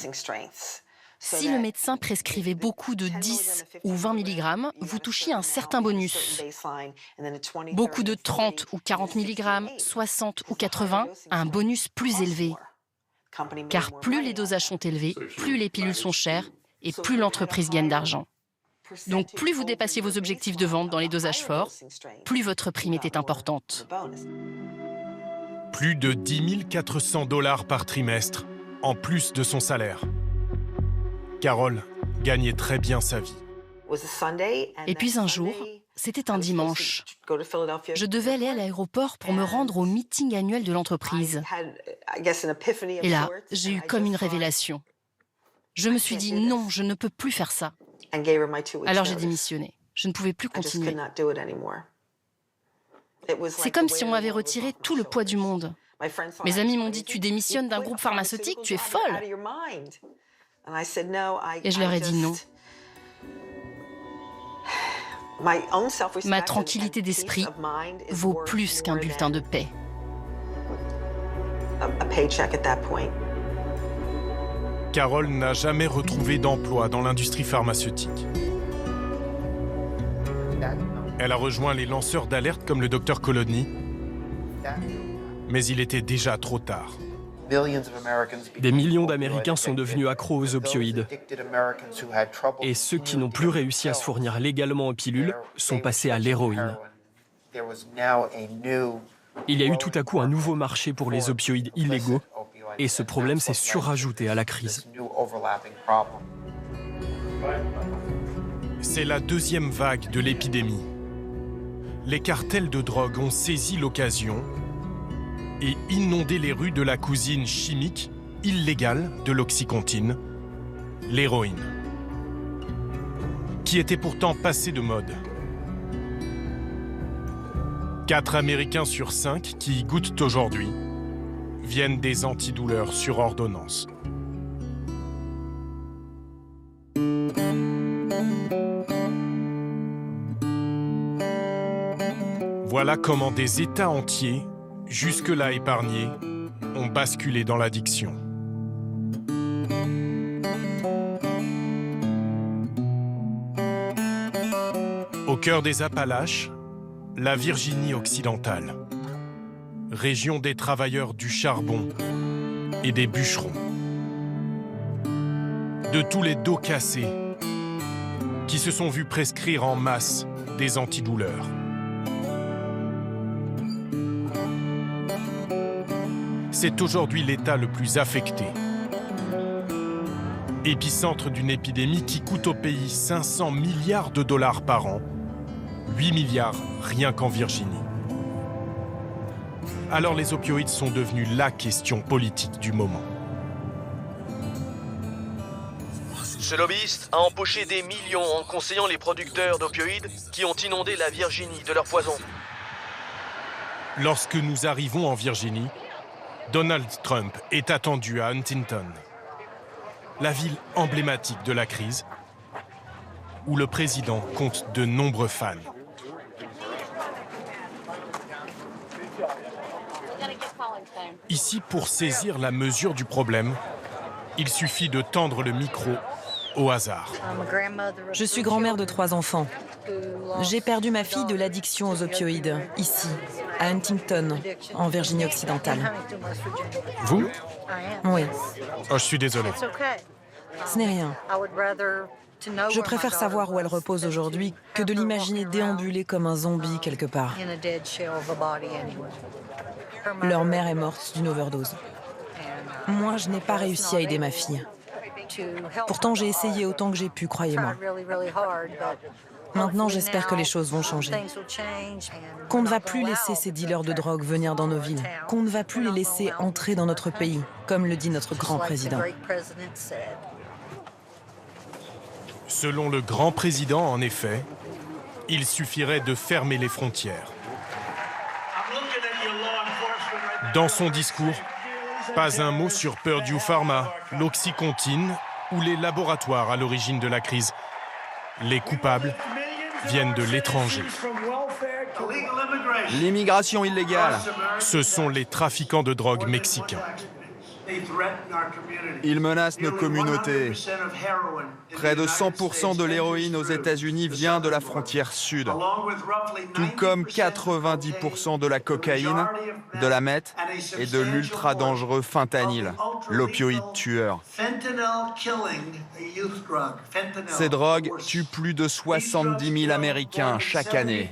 Si le médecin prescrivait beaucoup de 10 ou 20 mg, vous touchiez un certain bonus. Beaucoup de 30 ou 40 mg, 60 ou 80, un bonus plus élevé. Car plus les dosages sont élevés, plus les pilules sont chères et plus l'entreprise gagne d'argent. Donc plus vous dépassiez vos objectifs de vente dans les dosages forts, plus votre prime était importante. Plus de 10 400 $ par trimestre, en plus de son salaire. Carol gagnait très bien sa vie. Et puis un jour, c'était un dimanche. Je devais aller à l'aéroport pour me rendre au meeting annuel de l'entreprise. Et là, j'ai eu comme une révélation. Je me suis dit non, je ne peux plus faire ça. Alors j'ai démissionné. Je ne pouvais plus continuer. C'est comme si on m'avait retiré tout le poids du monde. Mes amis m'ont dit « Tu démissionnes d'un groupe pharmaceutique, tu es folle !» Et je leur ai dit non. Ma tranquillité d'esprit vaut plus qu'un bulletin de paie. Carol n'a jamais retrouvé d'emploi dans l'industrie pharmaceutique. Elle a rejoint les lanceurs d'alerte comme le Dr Colodny, mais il était déjà trop tard. Des millions d'Américains sont devenus accros aux opioïdes. Et ceux qui n'ont plus réussi à se fournir légalement aux pilules sont passés à l'héroïne. Il y a eu tout à coup un nouveau marché pour les opioïdes illégaux et ce problème s'est surajouté à la crise. C'est la deuxième vague de l'épidémie. Les cartels de drogue ont saisi l'occasion et inondé les rues de la cousine chimique illégale de l'oxycontine, l'héroïne, qui était pourtant passée de mode. 4 Américains sur 5 qui y goûtent aujourd'hui viennent des antidouleurs sur ordonnance. Voilà comment des États entiers, jusque-là épargnés, ont basculé dans l'addiction. Au cœur des Appalaches, la Virginie occidentale, région des travailleurs du charbon et des bûcherons, de tous les dos cassés qui se sont vus prescrire en masse des antidouleurs. C'est aujourd'hui l'État le plus affecté. Épicentre d'une épidémie qui coûte au pays 500 milliards de dollars par an, 8 milliards rien qu'en Virginie. Alors les opioïdes sont devenus la question politique du moment. Ce lobbyiste a empoché des millions en conseillant les producteurs d'opioïdes qui ont inondé la Virginie de leur poison. Lorsque nous arrivons en Virginie, Donald Trump est attendu à Huntington, la ville emblématique de la crise, où le président compte de nombreux fans. Ici, pour saisir la mesure du problème, il suffit de tendre le micro au hasard. Je suis grand-mère de 3 enfants. J'ai perdu ma fille de l'addiction aux opioïdes, ici, à Huntington, en Virginie occidentale. Vous? Oui. Oh, je suis désolé. Ce n'est rien. Je préfère savoir où elle repose aujourd'hui que de l'imaginer déambuler comme un zombie quelque part. Leur mère est morte d'une overdose. Moi, je n'ai pas réussi à aider ma fille. Pourtant, j'ai essayé autant que j'ai pu, croyez-moi. Maintenant, j'espère que les choses vont changer. Qu'on ne va plus laisser ces dealers de drogue venir dans nos villes. Qu'on ne va plus les laisser entrer dans notre pays, comme le dit notre grand président. Selon le grand président, en effet, il suffirait de fermer les frontières. Dans son discours, pas un mot sur Purdue Pharma, l'oxycontine ou les laboratoires à l'origine de la crise. Les coupables viennent de l'étranger. L'immigration illégale. Ce sont les trafiquants de drogue mexicains. Ils menacent nos communautés. Près de 100% de l'héroïne aux États-Unis vient de la frontière sud, tout comme 90% de la cocaïne, de la meth et de l'ultra-dangereux fentanyl, l'opioïde tueur. Ces drogues tuent plus de 70 000 Américains chaque année.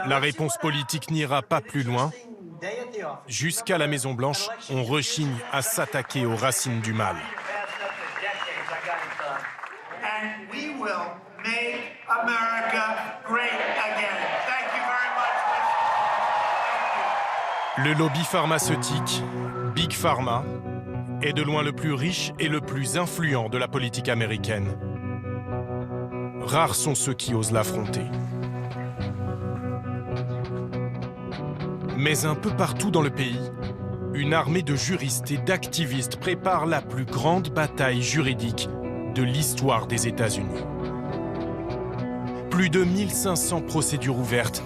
La réponse politique n'ira pas plus loin. Jusqu'à la Maison-Blanche, on rechigne à s'attaquer aux racines du mal. Le lobby pharmaceutique, Big Pharma, est de loin le plus riche et le plus influent de la politique américaine. Rares sont ceux qui osent l'affronter. Mais un peu partout dans le pays, une armée de juristes et d'activistes prépare la plus grande bataille juridique de l'histoire des États-Unis. Plus de 1500 procédures ouvertes,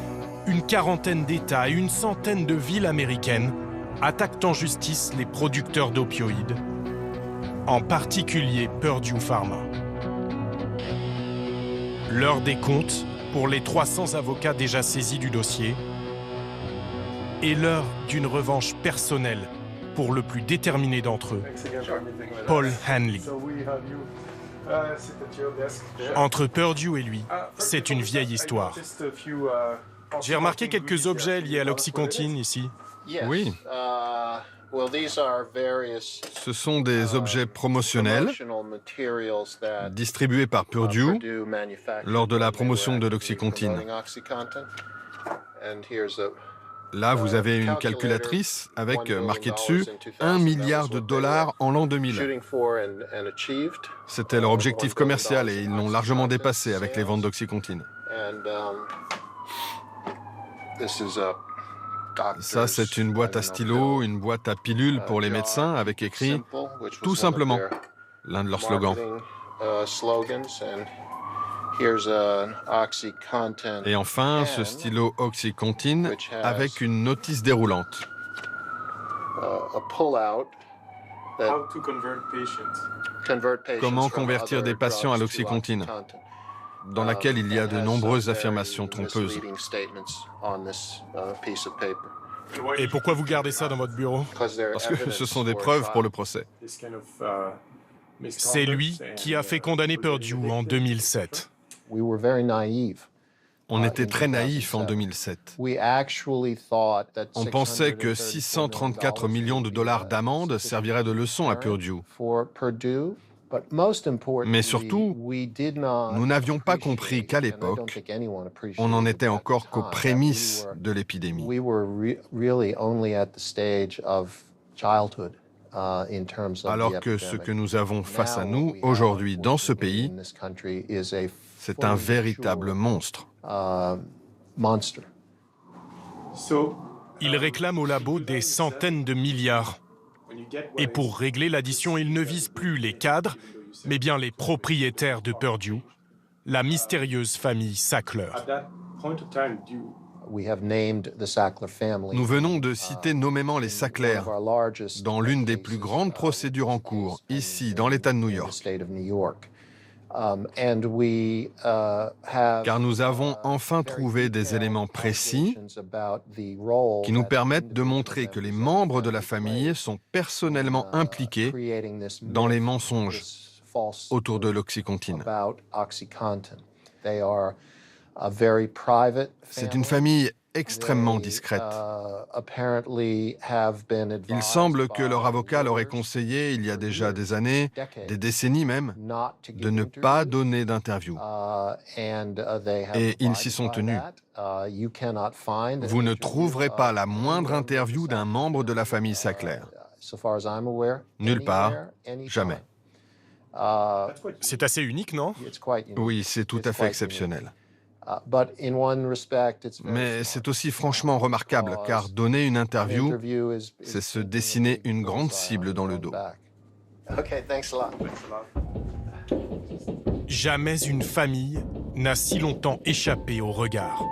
une quarantaine d'États et une centaine de villes américaines attaquent en justice les producteurs d'opioïdes, en particulier Purdue Pharma. L'heure des comptes pour les 300 avocats déjà saisis du dossier et l'heure d'une revanche personnelle pour le plus déterminé d'entre eux, Paul Hanley. Entre Purdue et lui, c'est une vieille histoire. J'ai remarqué quelques objets liés à l'Oxycontin ici. Oui. Ce sont des objets promotionnels distribués par Purdue lors de la promotion de l'Oxycontin. Là, vous avez une calculatrice avec marqué dessus $1 milliard en l'an 2000. C'était leur objectif commercial et ils l'ont largement dépassé avec les ventes d'Oxycontin. Ça, c'est une boîte à stylos, une boîte à pilules pour les médecins avec écrit « Tout simplement », l'un de leurs slogans. Et enfin, ce stylo Oxycontin avec une notice déroulante. Comment convertir des patients à l'Oxycontin, dans laquelle il y a de nombreuses affirmations trompeuses. Et pourquoi vous gardez ça dans votre bureau? Parce que ce sont des preuves pour le procès. C'est lui qui a fait condamner Purdue en 2007. On était très naïfs en 2007. On pensait que 634 millions de dollars d'amende serviraient de leçon à Purdue. Mais surtout, nous n'avions pas compris qu'à l'époque, on n'en était encore qu'aux prémices de l'épidémie. Alors que ce que nous avons face à nous aujourd'hui dans ce pays, c'est un véritable monstre. Il réclame au labo des centaines de milliards. Et pour régler l'addition, il ne vise plus les cadres, mais bien les propriétaires de Purdue, la mystérieuse famille Sackler. Nous venons de citer nommément les Sackler dans l'une des plus grandes procédures en cours, ici, dans l'État de New York. Car nous avons enfin trouvé des éléments précis qui nous permettent de montrer que les membres de la famille sont personnellement impliqués dans les mensonges autour de l'Oxycontin. C'est une famille extrêmement discrète. Il semble que leur avocat leur ait conseillé, il y a déjà des années, des décennies même, de ne pas donner d'interview. Et ils s'y sont tenus. Vous ne trouverez pas la moindre interview d'un membre de la famille Sackler. Nulle part, jamais. C'est assez unique, non? Oui, c'est tout à fait exceptionnel. Mais c'est aussi franchement remarquable, car donner une interview, c'est se dessiner une grande cible dans le dos. Jamais une famille n'a si longtemps échappé au regard.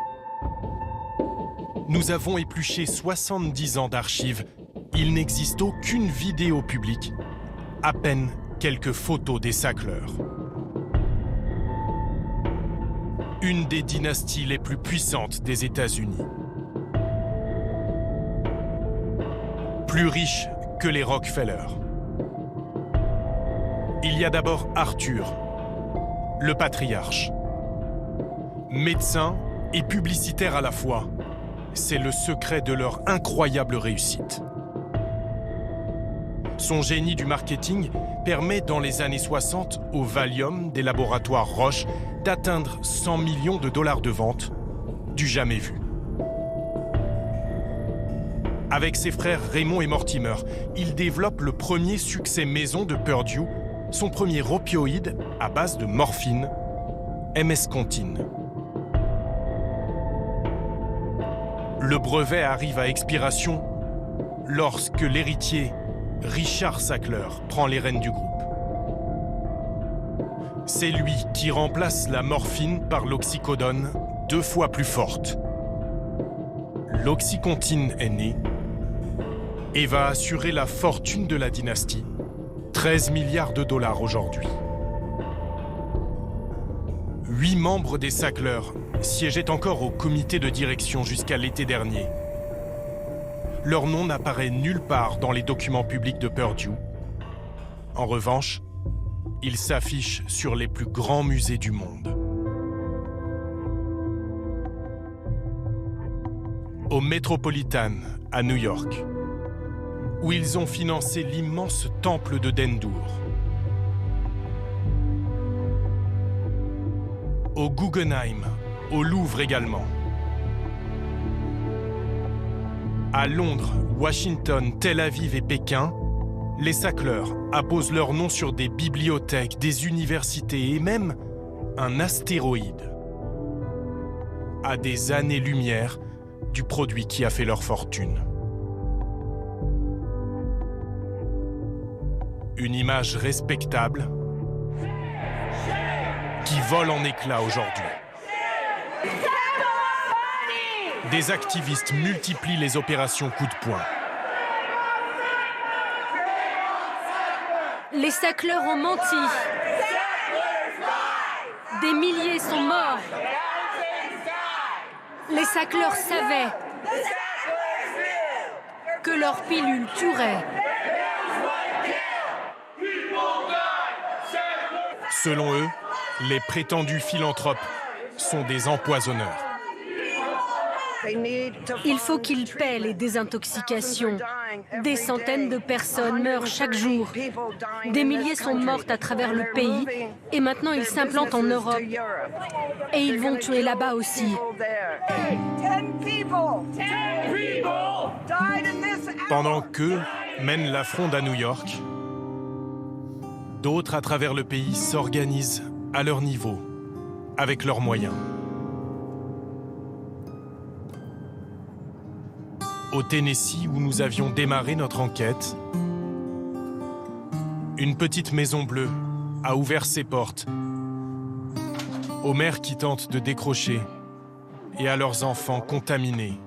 Nous avons épluché 70 ans d'archives. Il n'existe aucune vidéo publique, à peine quelques photos des Sackler. Une des dynasties les plus puissantes des États-Unis. Plus riche que les Rockefeller. Il y a d'abord Arthur, le patriarche. Médecin et publicitaire à la fois, c'est le secret de leur incroyable réussite. Son génie du marketing permet dans les années 60 au Valium des laboratoires Roche d'atteindre 100 millions de dollars de vente, du jamais vu. Avec ses frères Raymond et Mortimer, il développe le premier succès maison de Purdue, son premier opioïde à base de morphine, MS-Contin. Le brevet arrive à expiration lorsque l'héritier Richard Sackler prend les rênes du groupe. C'est lui qui remplace la morphine par l'oxycodone, 2 fois plus forte. L'oxycontin est né et va assurer la fortune de la dynastie, 13 milliards de dollars aujourd'hui. 8 membres des Sackler siégeaient encore au comité de direction jusqu'à l'été dernier. Leur nom n'apparaît nulle part dans les documents publics de Purdue. En revanche, ils s'affichent sur les plus grands musées du monde. Au Metropolitan, à New York, où ils ont financé l'immense temple de Dendur. Au Guggenheim, au Louvre également. À Londres, Washington, Tel Aviv et Pékin, les Sackler apposent leur nom sur des bibliothèques, des universités et même un astéroïde. À des années-lumière du produit qui a fait leur fortune. Une image respectable qui vole en éclats aujourd'hui. Des activistes multiplient les opérations coup de poing. Les Sackler ont menti. Des milliers sont morts. Les Sackler savaient que leur pilule tuerait. Selon eux, les prétendus philanthropes sont des empoisonneurs. Il faut qu'ils paient les désintoxications. Des centaines de personnes meurent chaque jour. Des milliers sont mortes à travers le pays et maintenant ils s'implantent en Europe. Et ils vont tuer là-bas aussi. Pendant qu'eux mènent la fronde à New York, d'autres à travers le pays s'organisent à leur niveau, avec leurs moyens. Au Tennessee, où nous avions démarré notre enquête, une petite maison bleue a ouvert ses portes aux mères qui tentent de décrocher et à leurs enfants contaminés,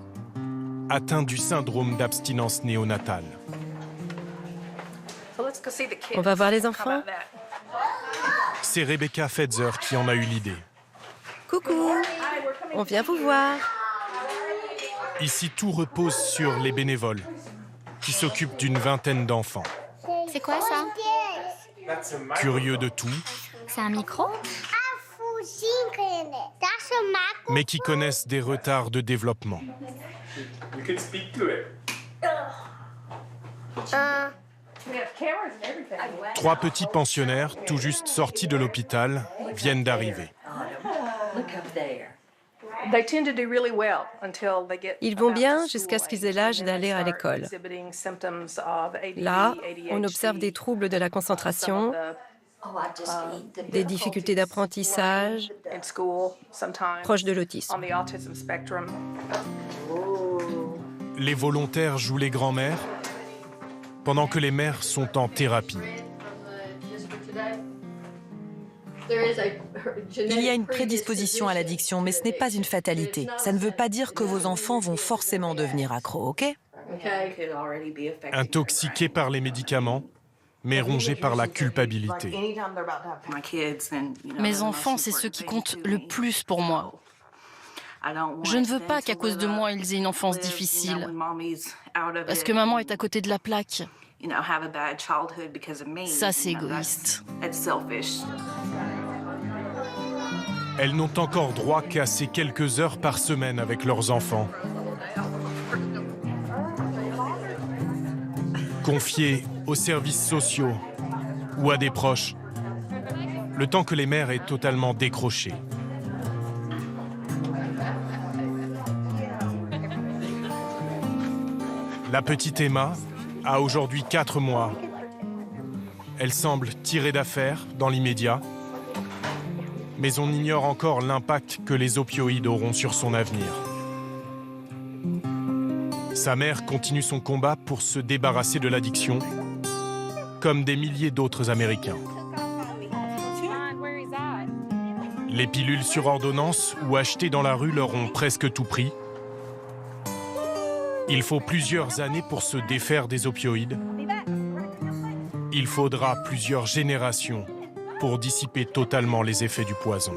atteints du syndrome d'abstinence néonatale. On va voir les enfants. C'est Rebecca Fetzer qui en a eu l'idée. Coucou, on vient vous voir. Ici, tout repose sur les bénévoles, qui s'occupent d'une vingtaine d'enfants. C'est quoi ça? Curieux de tout, C'est un micro? mais qui connaissent des retards de développement. 3 petits pensionnaires, tout juste sortis de l'hôpital, viennent d'arriver. Ils vont bien jusqu'à ce qu'ils aient l'âge d'aller à l'école. Là, on observe des troubles de la concentration, des difficultés d'apprentissage, proches de l'autisme. Les volontaires jouent les grands-mères, pendant que les mères sont en thérapie. Il y a une prédisposition à l'addiction, mais ce n'est pas une fatalité. Ça ne veut pas dire que vos enfants vont forcément devenir accros, ok? Intoxiqués par les médicaments, mais rongés par la culpabilité. Mes enfants, c'est ceux qui comptent le plus pour moi. Je ne veux pas qu'à cause de moi, ils aient une enfance difficile. Parce que maman est à côté de la plaque. Ça, c'est égoïste. Elles n'ont encore droit qu'à ces quelques heures par semaine avec leurs enfants. Confiées aux services sociaux ou à des proches, le temps que les mères aient totalement décroché. La petite Emma a aujourd'hui 4 mois. Elle semble tirée d'affaire dans l'immédiat, mais on ignore encore l'impact que les opioïdes auront sur son avenir. Sa mère continue son combat pour se débarrasser de l'addiction, comme des milliers d'autres Américains. Les pilules sur ordonnance ou achetées dans la rue leur ont presque tout pris. Il faut plusieurs années pour se défaire des opioïdes. Il faudra plusieurs générations pour dissiper totalement les effets du poison.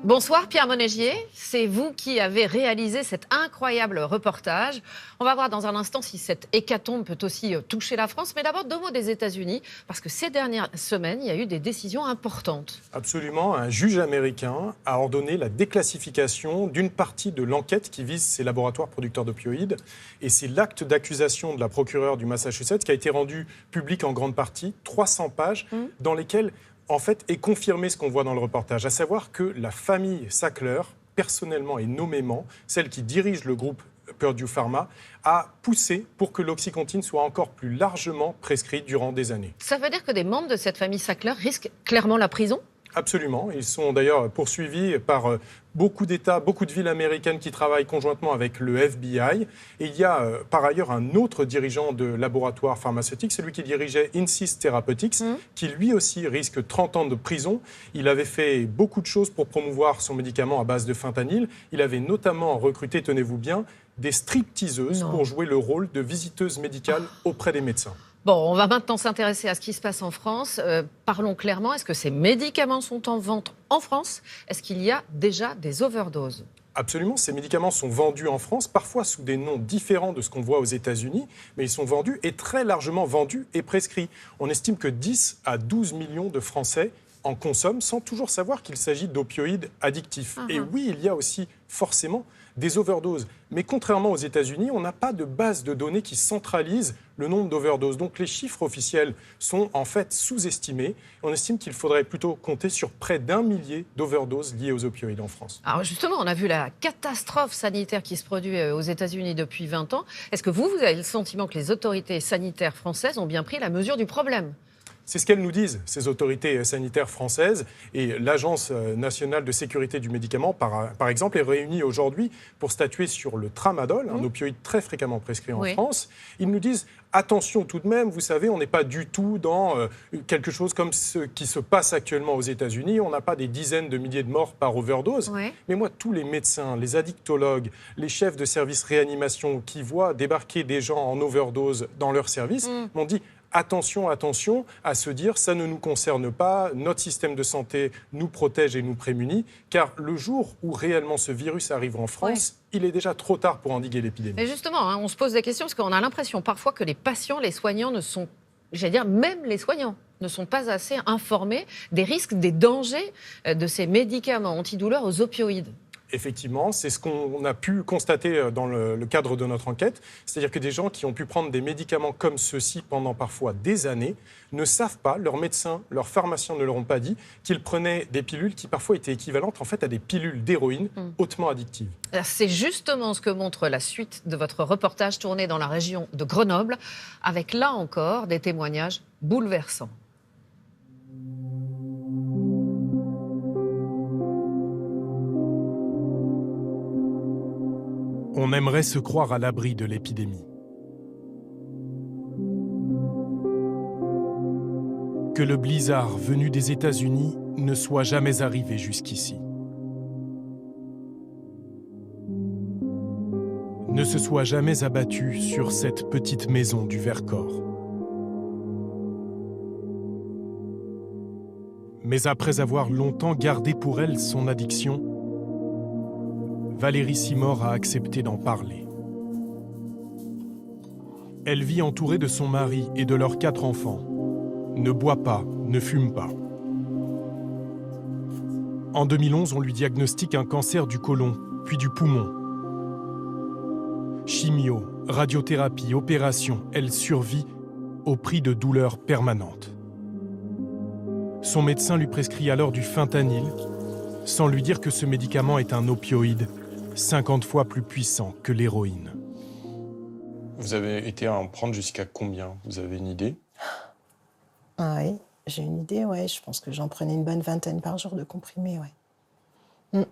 Bonsoir Pierre Monégier, c'est vous qui avez réalisé cet incroyable reportage. On va voir dans un instant si cette hécatombe peut aussi toucher la France. Mais d'abord, 2 mots des États-Unis, parce que ces dernières semaines, il y a eu des décisions importantes. Absolument. Un juge américain a ordonné la déclassification d'une partie de l'enquête qui vise ces laboratoires producteurs d'opioïdes. Et c'est l'acte d'accusation de la procureure du Massachusetts qui a été rendu public en grande partie, 300 pages, dans lesquelles en fait, est confirmé ce qu'on voit dans le reportage, à savoir que la famille Sackler, personnellement et nommément, celle qui dirige le groupe Purdue Pharma, a poussé pour que l'Oxycontin soit encore plus largement prescrit durant des années. Ça veut dire que des membres de cette famille Sackler risquent clairement la prison ? Absolument. Ils sont d'ailleurs poursuivis par beaucoup d'États, beaucoup de villes américaines qui travaillent conjointement avec le FBI. Et il y a par ailleurs un autre dirigeant de laboratoire pharmaceutique, celui qui dirigeait Insys Therapeutics, qui lui aussi risque 30 ans de prison. Il avait fait beaucoup de choses pour promouvoir son médicament à base de fentanyl. Il avait notamment recruté, tenez-vous bien, des stripteaseuses pour jouer le rôle de visiteuses médicales auprès des médecins. Bon, on va maintenant s'intéresser à ce qui se passe en France. Parlons clairement, est-ce que ces médicaments sont en vente en France ? Est-ce qu'il y a déjà des overdoses ? Absolument, ces médicaments sont vendus en France, parfois sous des noms différents de ce qu'on voit aux États-Unis, mais ils sont vendus et très largement vendus et prescrits. On estime que 10 à 12 millions de Français en consomment sans toujours savoir qu'il s'agit d'opioïdes addictifs. Et oui, il y a aussi forcément des overdoses. Mais contrairement aux États-Unis, on n'a pas de base de données qui centralise le nombre d'overdoses. Donc les chiffres officiels sont en fait sous-estimés. On estime qu'il faudrait plutôt compter sur près d'1 millier d'overdoses liées aux opioïdes en France. Alors justement, on a vu la catastrophe sanitaire qui se produit aux États-Unis depuis 20 ans. Est-ce que vous avez le sentiment que les autorités sanitaires françaises ont bien pris la mesure du problème ? C'est ce qu'elles nous disent, ces autorités sanitaires françaises. Et l'Agence nationale de sécurité du médicament, par exemple, est réunie aujourd'hui pour statuer sur le tramadol, un opioïde très fréquemment prescrit en France. Ils nous disent, attention tout de même, vous savez, on n'est pas du tout dans quelque chose comme ce qui se passe actuellement aux États-Unis. On n'a pas des dizaines de milliers de morts par overdose. Mais moi, tous les médecins, les addictologues, les chefs de service réanimation qui voient débarquer des gens en overdose dans leur service m'ont dit, attention, attention à se dire ça ne nous concerne pas, notre système de santé nous protège et nous prémunit, car le jour où réellement ce virus arrive en France, il est déjà trop tard pour endiguer l'épidémie. Mais justement, on se pose des questions parce qu'on a l'impression parfois que les patients, les soignants ne sont, j'allais dire même les soignants, ne sont pas assez informés des risques, des dangers de ces médicaments antidouleurs aux opioïdes. Effectivement, c'est ce qu'on a pu constater dans le cadre de notre enquête. C'est-à-dire que des gens qui ont pu prendre des médicaments comme ceux-ci pendant parfois des années ne savent pas, leurs médecins, leurs pharmaciens ne leur ont pas dit qu'ils prenaient des pilules qui parfois étaient équivalentes en fait à des pilules d'héroïne hautement addictives. C'est justement ce que montre la suite de votre reportage tourné dans la région de Grenoble, avec là encore des témoignages bouleversants. On aimerait se croire à l'abri de l'épidémie. Que le blizzard venu des États-Unis ne soit jamais arrivé jusqu'ici. Ne se soit jamais abattu sur cette petite maison du Vercors. Mais après avoir longtemps gardé pour elle son addiction, Valérie Simor a accepté d'en parler. Elle vit entourée de son mari et de leurs 4 enfants. Ne boit pas, ne fume pas. En 2011, on lui diagnostique un cancer du côlon, puis du poumon. Chimio, radiothérapie, opération, elle survit au prix de douleurs permanentes. Son médecin lui prescrit alors du fentanyl, sans lui dire que ce médicament est un opioïde 50 fois plus puissant que l'héroïne. Vous avez été à en prendre jusqu'à combien? Vous avez une idée? Ah oui, j'ai une idée, ouais. Je pense que j'en prenais une bonne vingtaine par jour de comprimés, ouais.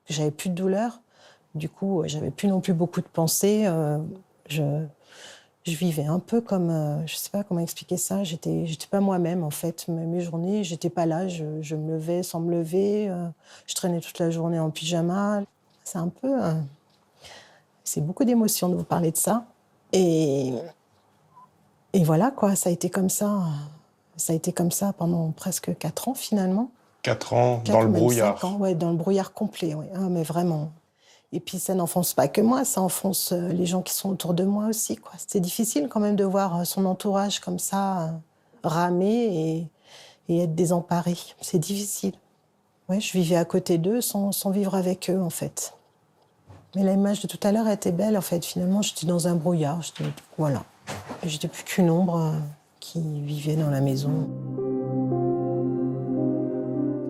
J'avais plus de douleur, du coup, j'avais plus non plus beaucoup de pensées. Je vivais un peu comme, je sais pas comment expliquer ça, j'étais pas moi-même en fait. Mes journées, j'étais pas là, je me levais sans me lever, je traînais toute la journée en pyjama. C'est un peu... c'est beaucoup d'émotions de vous parler de ça. Et voilà quoi, ça a été comme ça. Ça a été comme ça pendant presque 4 ans finalement. 4 ans dans le brouillard. 5 ans, ouais, dans le brouillard complet, ouais. Ah, mais vraiment. Et puis ça n'enfonce pas que moi, ça enfonce les gens qui sont autour de moi aussi, quoi. C'est difficile quand même de voir son entourage comme ça, ramer et être désemparé. C'est difficile. Ouais, je vivais à côté d'eux sans vivre avec eux, en fait. Mais l'image de tout à l'heure était belle, en fait. Finalement, j'étais dans un brouillard. Voilà. J'étais plus qu'une ombre qui vivait dans la maison.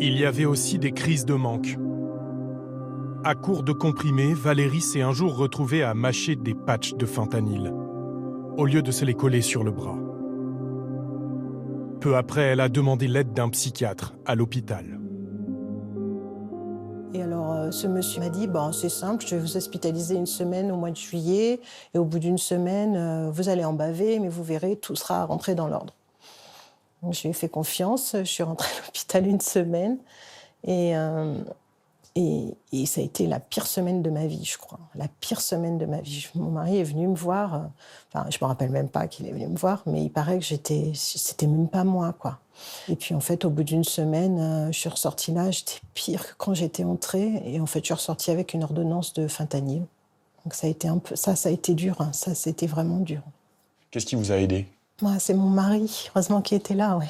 Il y avait aussi des crises de manque. À court de comprimés, Valérie s'est un jour retrouvée à mâcher des patchs de fentanyl, au lieu de se les coller sur le bras. Peu après, elle a demandé l'aide d'un psychiatre à l'hôpital. Et alors, ce monsieur m'a dit, c'est simple, je vais vous hospitaliser 1 semaine au mois de juillet, et au bout d'1 semaine, vous allez en baver, mais vous verrez, tout sera rentré dans l'ordre. Donc, je lui ai fait confiance, je suis rentrée à l'hôpital 1 semaine, et ça a été la pire semaine de ma vie, je crois. La pire semaine de ma vie. Mon mari est venu me voir. Enfin, je me rappelle même pas qu'il est venu me voir, mais il paraît que c'était même pas moi, quoi. Et puis, en fait, au bout d'1 semaine, je suis ressortie là. J'étais pire que quand j'étais entrée. Et en fait, je suis ressortie avec une ordonnance de fentanyl. Donc, ça a été un peu... Ça a été dur. Hein. Ça, c'était vraiment dur. Qu'est-ce qui vous a aidé? Moi, c'est mon mari. Heureusement qu'il était là, ouais.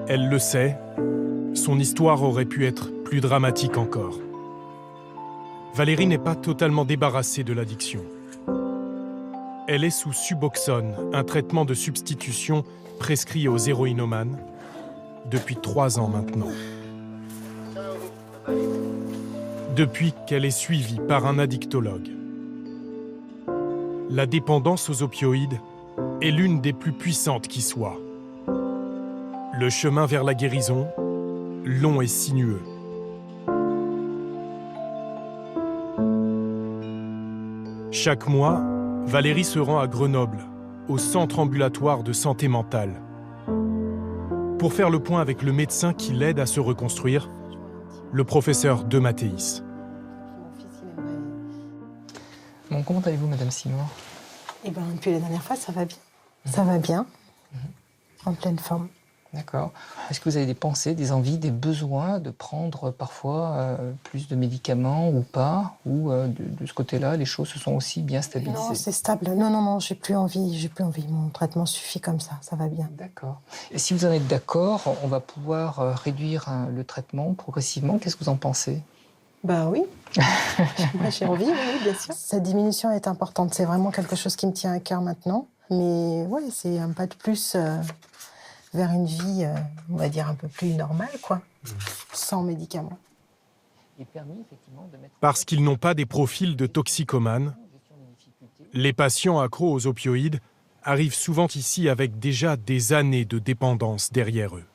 Elle le sait, son histoire aurait pu être plus dramatique encore. Valérie n'est pas totalement débarrassée de l'addiction. Elle est sous Suboxone, un traitement de substitution prescrit aux héroïnomanes, depuis 3 ans maintenant. Depuis qu'elle est suivie par un addictologue. La dépendance aux opioïdes est l'une des plus puissantes qui soit. Le chemin vers la guérison, long et sinueux. Chaque mois, Valérie se rend à Grenoble, au centre ambulatoire de santé mentale, pour faire le point avec le médecin qui l'aide à se reconstruire, le professeur De Mattéis. Bon, comment allez-vous, Madame Simor? Depuis la dernière fois, ça va bien. Ça va bien. En pleine forme. D'accord. Est-ce que vous avez des pensées, des envies, des besoins de prendre parfois plus de médicaments ou pas? Ou de ce côté-là, les choses se sont aussi bien stabilisées? Non, c'est stable. Non, j'ai plus envie. Mon traitement suffit comme ça va bien. D'accord. Et si vous en êtes d'accord, on va pouvoir réduire le traitement progressivement. Qu'est-ce que vous en pensez? Oui. Moi, j'ai envie, oui, bien sûr. Cette diminution est importante. C'est vraiment quelque chose qui me tient à cœur maintenant. Mais ouais, c'est un pas de plus... vers une vie, on va dire, un peu plus normale, quoi, sans médicaments. Parce qu'ils n'ont pas des profils de toxicomanes, les patients accros aux opioïdes arrivent souvent ici avec déjà des années de dépendance derrière eux.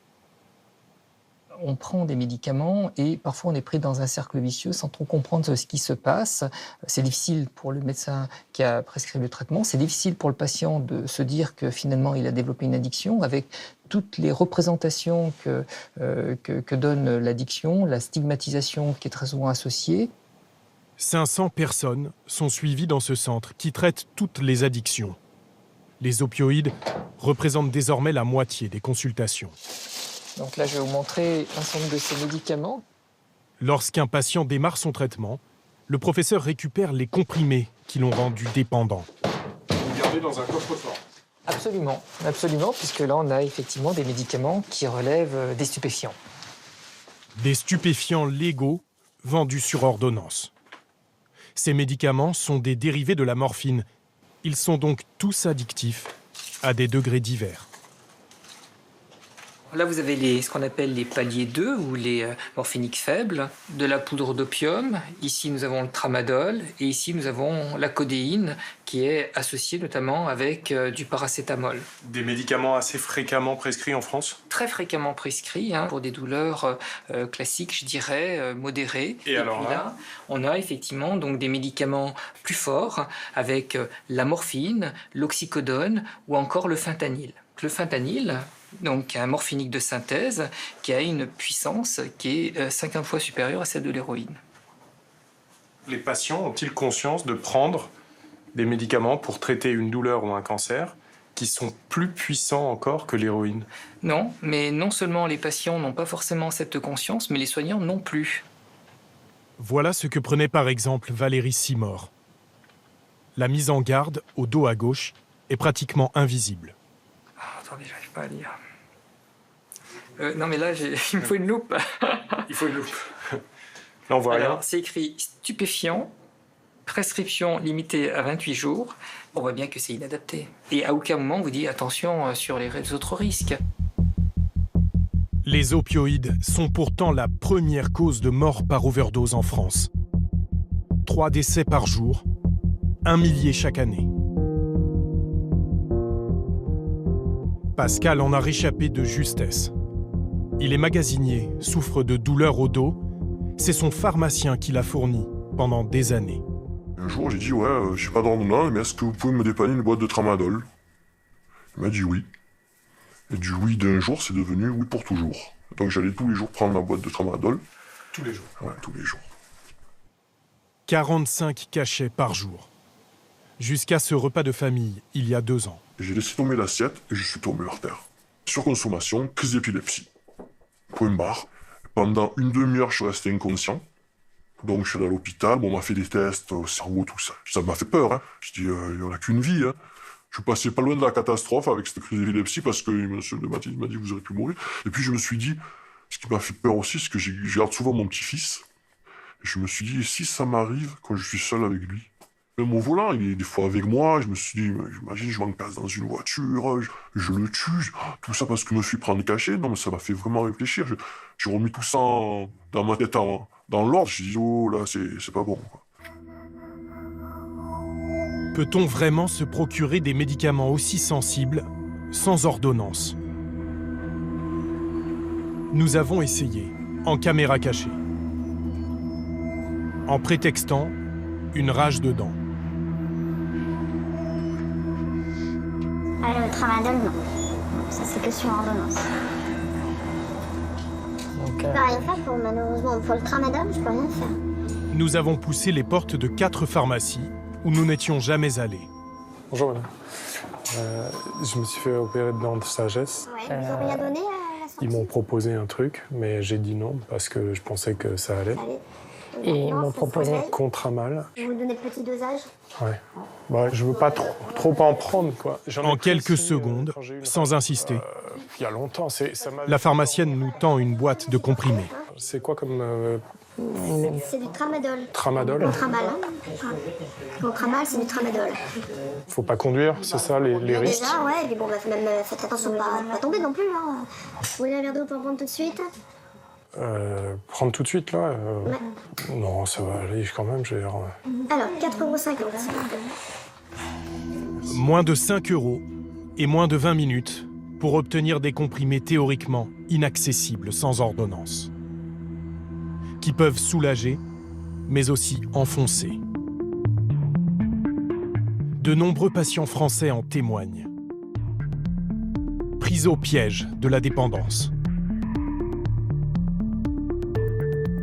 on prend des médicaments et parfois on est pris dans un cercle vicieux sans trop comprendre ce qui se passe. C'est difficile pour le médecin qui a prescrit le traitement, c'est difficile pour le patient de se dire que finalement il a développé une addiction avec toutes les représentations que donne l'addiction, la stigmatisation qui est très souvent associée. 500 personnes sont suivies dans ce centre qui traite toutes les addictions. Les opioïdes représentent désormais la moitié des consultations. Donc là, je vais vous montrer un certain nombre de ces médicaments. Lorsqu'un patient démarre son traitement, le professeur récupère les comprimés qui l'ont rendu dépendant. Vous gardez dans un coffre-fort. Absolument, absolument, puisque là, on a effectivement des médicaments qui relèvent des stupéfiants. Des stupéfiants légaux vendus sur ordonnance. Ces médicaments sont des dérivés de la morphine. Ils sont donc tous addictifs, à des degrés divers. Là, vous avez ce qu'on appelle les paliers 2 ou les morphiniques faibles, de la poudre d'opium. Ici, nous avons le tramadol et ici, nous avons la codéine qui est associée notamment avec du paracétamol. Des médicaments assez fréquemment prescrits en France ? Très fréquemment prescrits pour des douleurs classiques, je dirais, modérées. Et alors puis là, on a effectivement donc des médicaments plus forts avec la morphine, l'oxycodone ou encore le fentanyl. Le fentanyl, donc un morphinique de synthèse qui a une puissance qui est 50 fois supérieure à celle de l'héroïne. Les patients ont-ils conscience de prendre des médicaments pour traiter une douleur ou un cancer qui sont plus puissants encore que l'héroïne? Non, mais non seulement les patients n'ont pas forcément cette conscience, mais les soignants non plus. Voilà ce que prenait par exemple Valérie Simor. La mise en garde, au dos à gauche, est pratiquement invisible. Attendez, j'arrive pas à lire. Non, mais là, il me faut une loupe. Il faut une loupe. Là, on voit rien. Alors, c'est écrit stupéfiant, prescription limitée à 28 jours. On voit bien que c'est inadapté. Et à aucun moment, on vous dit attention sur les autres risques. Les opioïdes sont pourtant la première cause de mort par overdose en France. 3 décès par jour, 1 millier chaque année. Pascal en a réchappé de justesse. Il est magasinier, souffre de douleurs au dos. C'est son pharmacien qui l'a fourni pendant des années. Un jour, j'ai dit, ouais, je n'ai pas d'ordonnance, mais est-ce que vous pouvez me dépanner une boîte de tramadol? Il m'a dit oui. Et du oui d'un jour, c'est devenu oui pour toujours. Donc j'allais tous les jours prendre ma boîte de tramadol. Tous les jours? Ouais, tous les jours. 45 cachets par jour. Jusqu'à ce repas de famille, il y a 2 ans. J'ai laissé tomber l'assiette et je suis tombé par terre. Surconsommation, crise d'épilepsie. Point barre. Pendant une demi-heure, je suis resté inconscient. Donc je suis allé à l'hôpital, on m'a fait des tests au cerveau, tout ça. Ça m'a fait peur, hein. Je dis, il n'y en a qu'une vie, hein. Je passais pas loin de la catastrophe avec cette crise d'épilepsie parce que monsieur le médecin m'a dit, vous aurez pu mourir. Et puis je me suis dit, ce qui m'a fait peur aussi, c'est que je garde souvent mon petit-fils. Et je me suis dit, et si ça m'arrive quand je suis seul avec lui? Même au volant, il est des fois avec moi, je me suis dit, j'imagine, je m'encasse dans une voiture, je le tue, tout ça parce que je me suis pris en cachet. Non, mais ça m'a fait vraiment réfléchir. J'ai remis tout ça dans ma tête dans l'ordre. Je dis, oh là, c'est pas bon, quoi. Peut-on vraiment se procurer des médicaments aussi sensibles sans ordonnance? Nous avons essayé, en caméra cachée, en prétextant une rage de dents. Le tramadol, non. Ça, c'est que sur ordonnance. Je peux rien faire malheureusement. Pour le tramadol, je peux rien faire. Nous avons poussé les portes de 4 pharmacies où nous n'étions jamais allés. Bonjour madame. Je me suis fait opérer de dents de sagesse. Ouais, vous n'ont rien donné à la sortie? Ils m'ont proposé un truc, mais j'ai dit non parce que je pensais que ça allait. Et ils m'ont proposé Contramal. Je vous donnais le petit dosage? Ouais. Bah, je veux pas trop en prendre, quoi. En quelques secondes, sans insister, il y a longtemps, la pharmacienne nous tend une boîte de comprimés. C'est quoi comme... C'est du tramadol. Tramadol? Contramal. Contramal, c'est du tramadol. Faut pas conduire, c'est ça, les risques? Déjà, ouais, et puis bon, même faites attention de pas tomber non plus. Hein. Vous voulez un verre d'eau pour prendre tout de suite? Prendre tout de suite, là Ouais. Non, ça va aller quand même, j'ai l'air... Alors, 4,50 €. Moins de 5 € et moins de 20 minutes, pour obtenir des comprimés théoriquement inaccessibles sans ordonnance, qui peuvent soulager, mais aussi enfoncer. De nombreux patients français en témoignent. Pris au piège de la dépendance.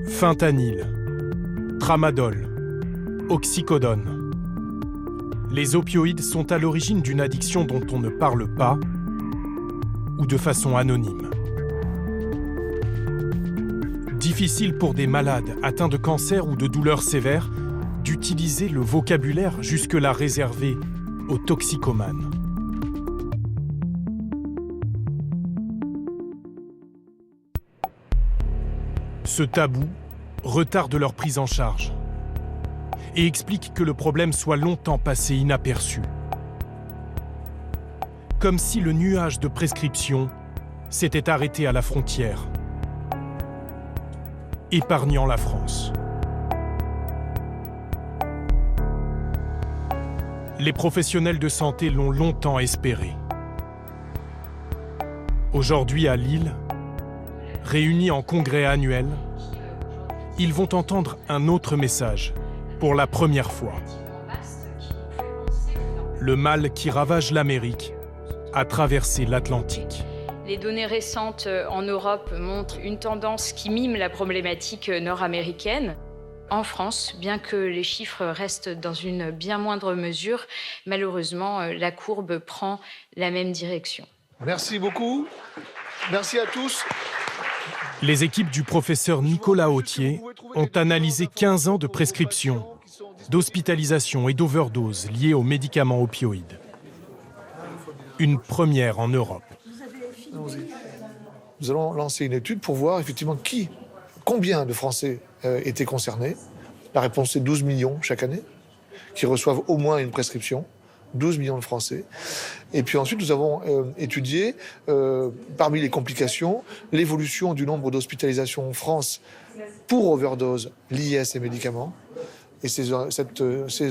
Fentanyl, tramadol, oxycodone. Les opioïdes sont à l'origine d'une addiction dont on ne parle pas ou de façon anonyme. Difficile pour des malades atteints de cancer ou de douleurs sévères d'utiliser le vocabulaire jusque-là réservé aux toxicomanes. Ce tabou retarde leur prise en charge et explique que le problème soit longtemps passé inaperçu. Comme si le nuage de prescriptions s'était arrêté à la frontière, épargnant la France. Les professionnels de santé l'ont longtemps espéré. Aujourd'hui à Lille, réunis en congrès annuel, ils vont entendre un autre message pour la première fois. Le mal qui ravage l'Amérique a traversé l'Atlantique. Les données récentes en Europe montrent une tendance qui mime la problématique nord-américaine. En France, bien que les chiffres restent dans une bien moindre mesure, malheureusement, la courbe prend la même direction. Merci beaucoup. Merci à tous. Les équipes du professeur Nicolas Autier ont analysé 15 ans de prescriptions, d'hospitalisation et d'overdose liées aux médicaments opioïdes. Une première en Europe. Nous allons lancer une étude pour voir effectivement combien de Français étaient concernés. La réponse est 12 millions chaque année, qui reçoivent au moins une prescription. 12 millions de Français. Et puis ensuite, nous avons étudié, parmi les complications, l'évolution du nombre d'hospitalisations en France pour overdose liées à ces médicaments. Et ces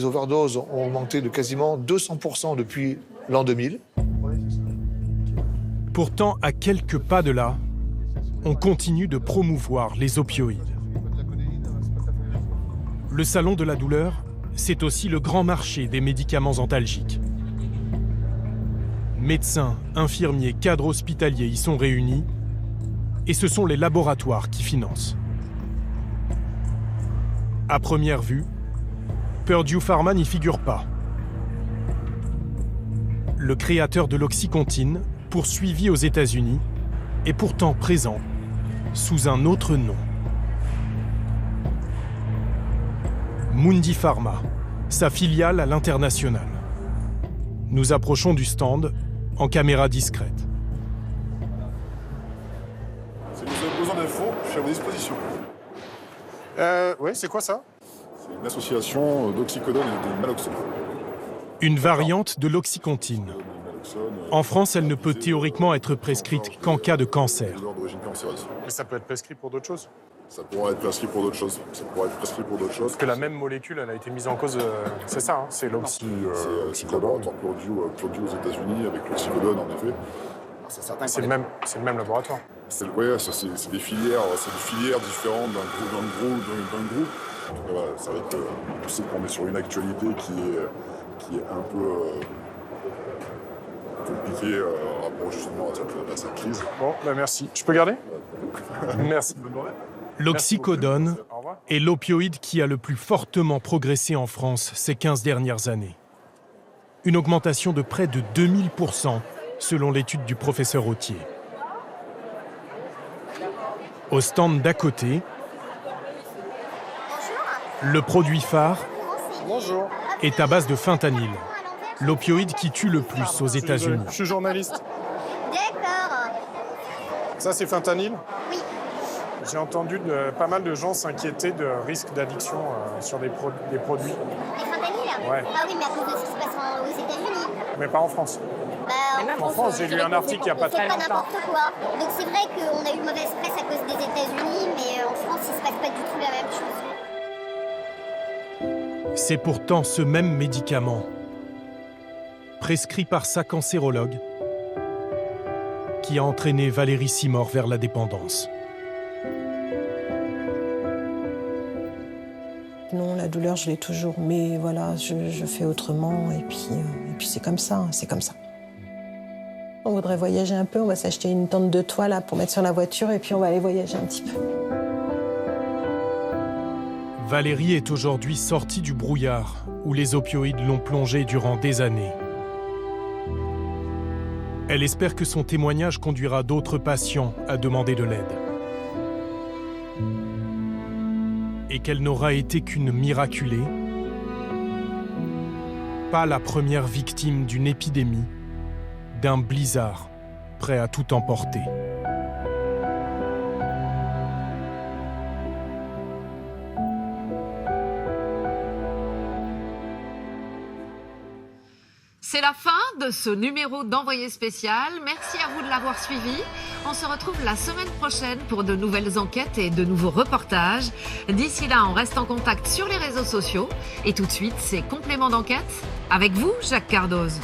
overdoses ont augmenté de quasiment 200% depuis l'an 2000. Pourtant, à quelques pas de là, on continue de promouvoir les opioïdes. Le salon de la douleur, c'est aussi le grand marché des médicaments antalgiques. Médecins, infirmiers, cadres hospitaliers y sont réunis et ce sont les laboratoires qui financent. À première vue, Purdue Pharma n'y figure pas. Le créateur de l'oxycontine, poursuivi aux États-Unis, est pourtant présent sous un autre nom. Mundi Pharma, sa filiale à l'international. Nous approchons du stand en caméra discrète. Si vous avez besoin d'infos, je suis à vos dispositions. Oui, c'est quoi ça? C'est une association d'oxycodone et de naloxone. Une variante de l'oxycontine. En France, elle ne peut théoriquement être prescrite qu'en cas de cancer. Mais ça peut être prescrit pour d'autres choses? Ça pourra être prescrit pour d'autres choses. Parce que la même molécule, elle a été mise en cause, c'est ça, hein, c'est l'oxycodone. C'est laboratoire Purdue aux États-Unis avec l'oxycodone, en effet. C'est le même laboratoire. C'est des filières différentes d'un groupe. Voilà, c'est vrai que je sais qu'on est sur une actualité qui est un peu compliquée en rapport justement à cette crise. Bon, bah merci. Je peux garder? Merci. L'oxycodone est l'opioïde qui a le plus fortement progressé en France ces 15 dernières années. Une augmentation de près de 2000% selon l'étude du professeur Autier. Au stand d'à côté, le produit phare est à base de fentanyl, l'opioïde qui tue le plus aux États-Unis. Je suis journaliste. D'accord. Ça, c'est fentanyl? Oui. J'ai entendu pas mal de gens s'inquiéter de risques d'addiction sur des produits. Les fentanyl? Ouais. Ah oui, mais à cause de ce qui se passe aux États-Unis. Mais pas en France. En France, j'ai lu un article il n'y a pas très longtemps. C'est pas n'importe quoi. Donc c'est vrai qu'on a eu mauvaise presse à cause des États-Unis, mais en France, il ne se passe pas du tout la même chose. C'est pourtant ce même médicament, prescrit par sa cancérologue, qui a entraîné Valérie Simor vers la dépendance. Non, la douleur, je l'ai toujours, mais voilà, je fais autrement, et puis c'est comme ça, c'est comme ça. On voudrait voyager un peu, on va s'acheter une tente de toit là, pour mettre sur la voiture, et puis on va aller voyager un petit peu. Valérie est aujourd'hui sortie du brouillard, où les opioïdes l'ont plongée durant des années. Elle espère que son témoignage conduira d'autres patients à demander de l'aide. Et qu'elle n'aura été qu'une miraculée, pas la première victime d'une épidémie, d'un blizzard prêt à tout emporter. C'est la fin de ce numéro d'Envoyé spécial. Merci à vous de l'avoir suivi. On se retrouve la semaine prochaine pour de nouvelles enquêtes et de nouveaux reportages. D'ici là, on reste en contact sur les réseaux sociaux. Et tout de suite, c'est Complément d'enquête avec vous, Jacques Cardoz.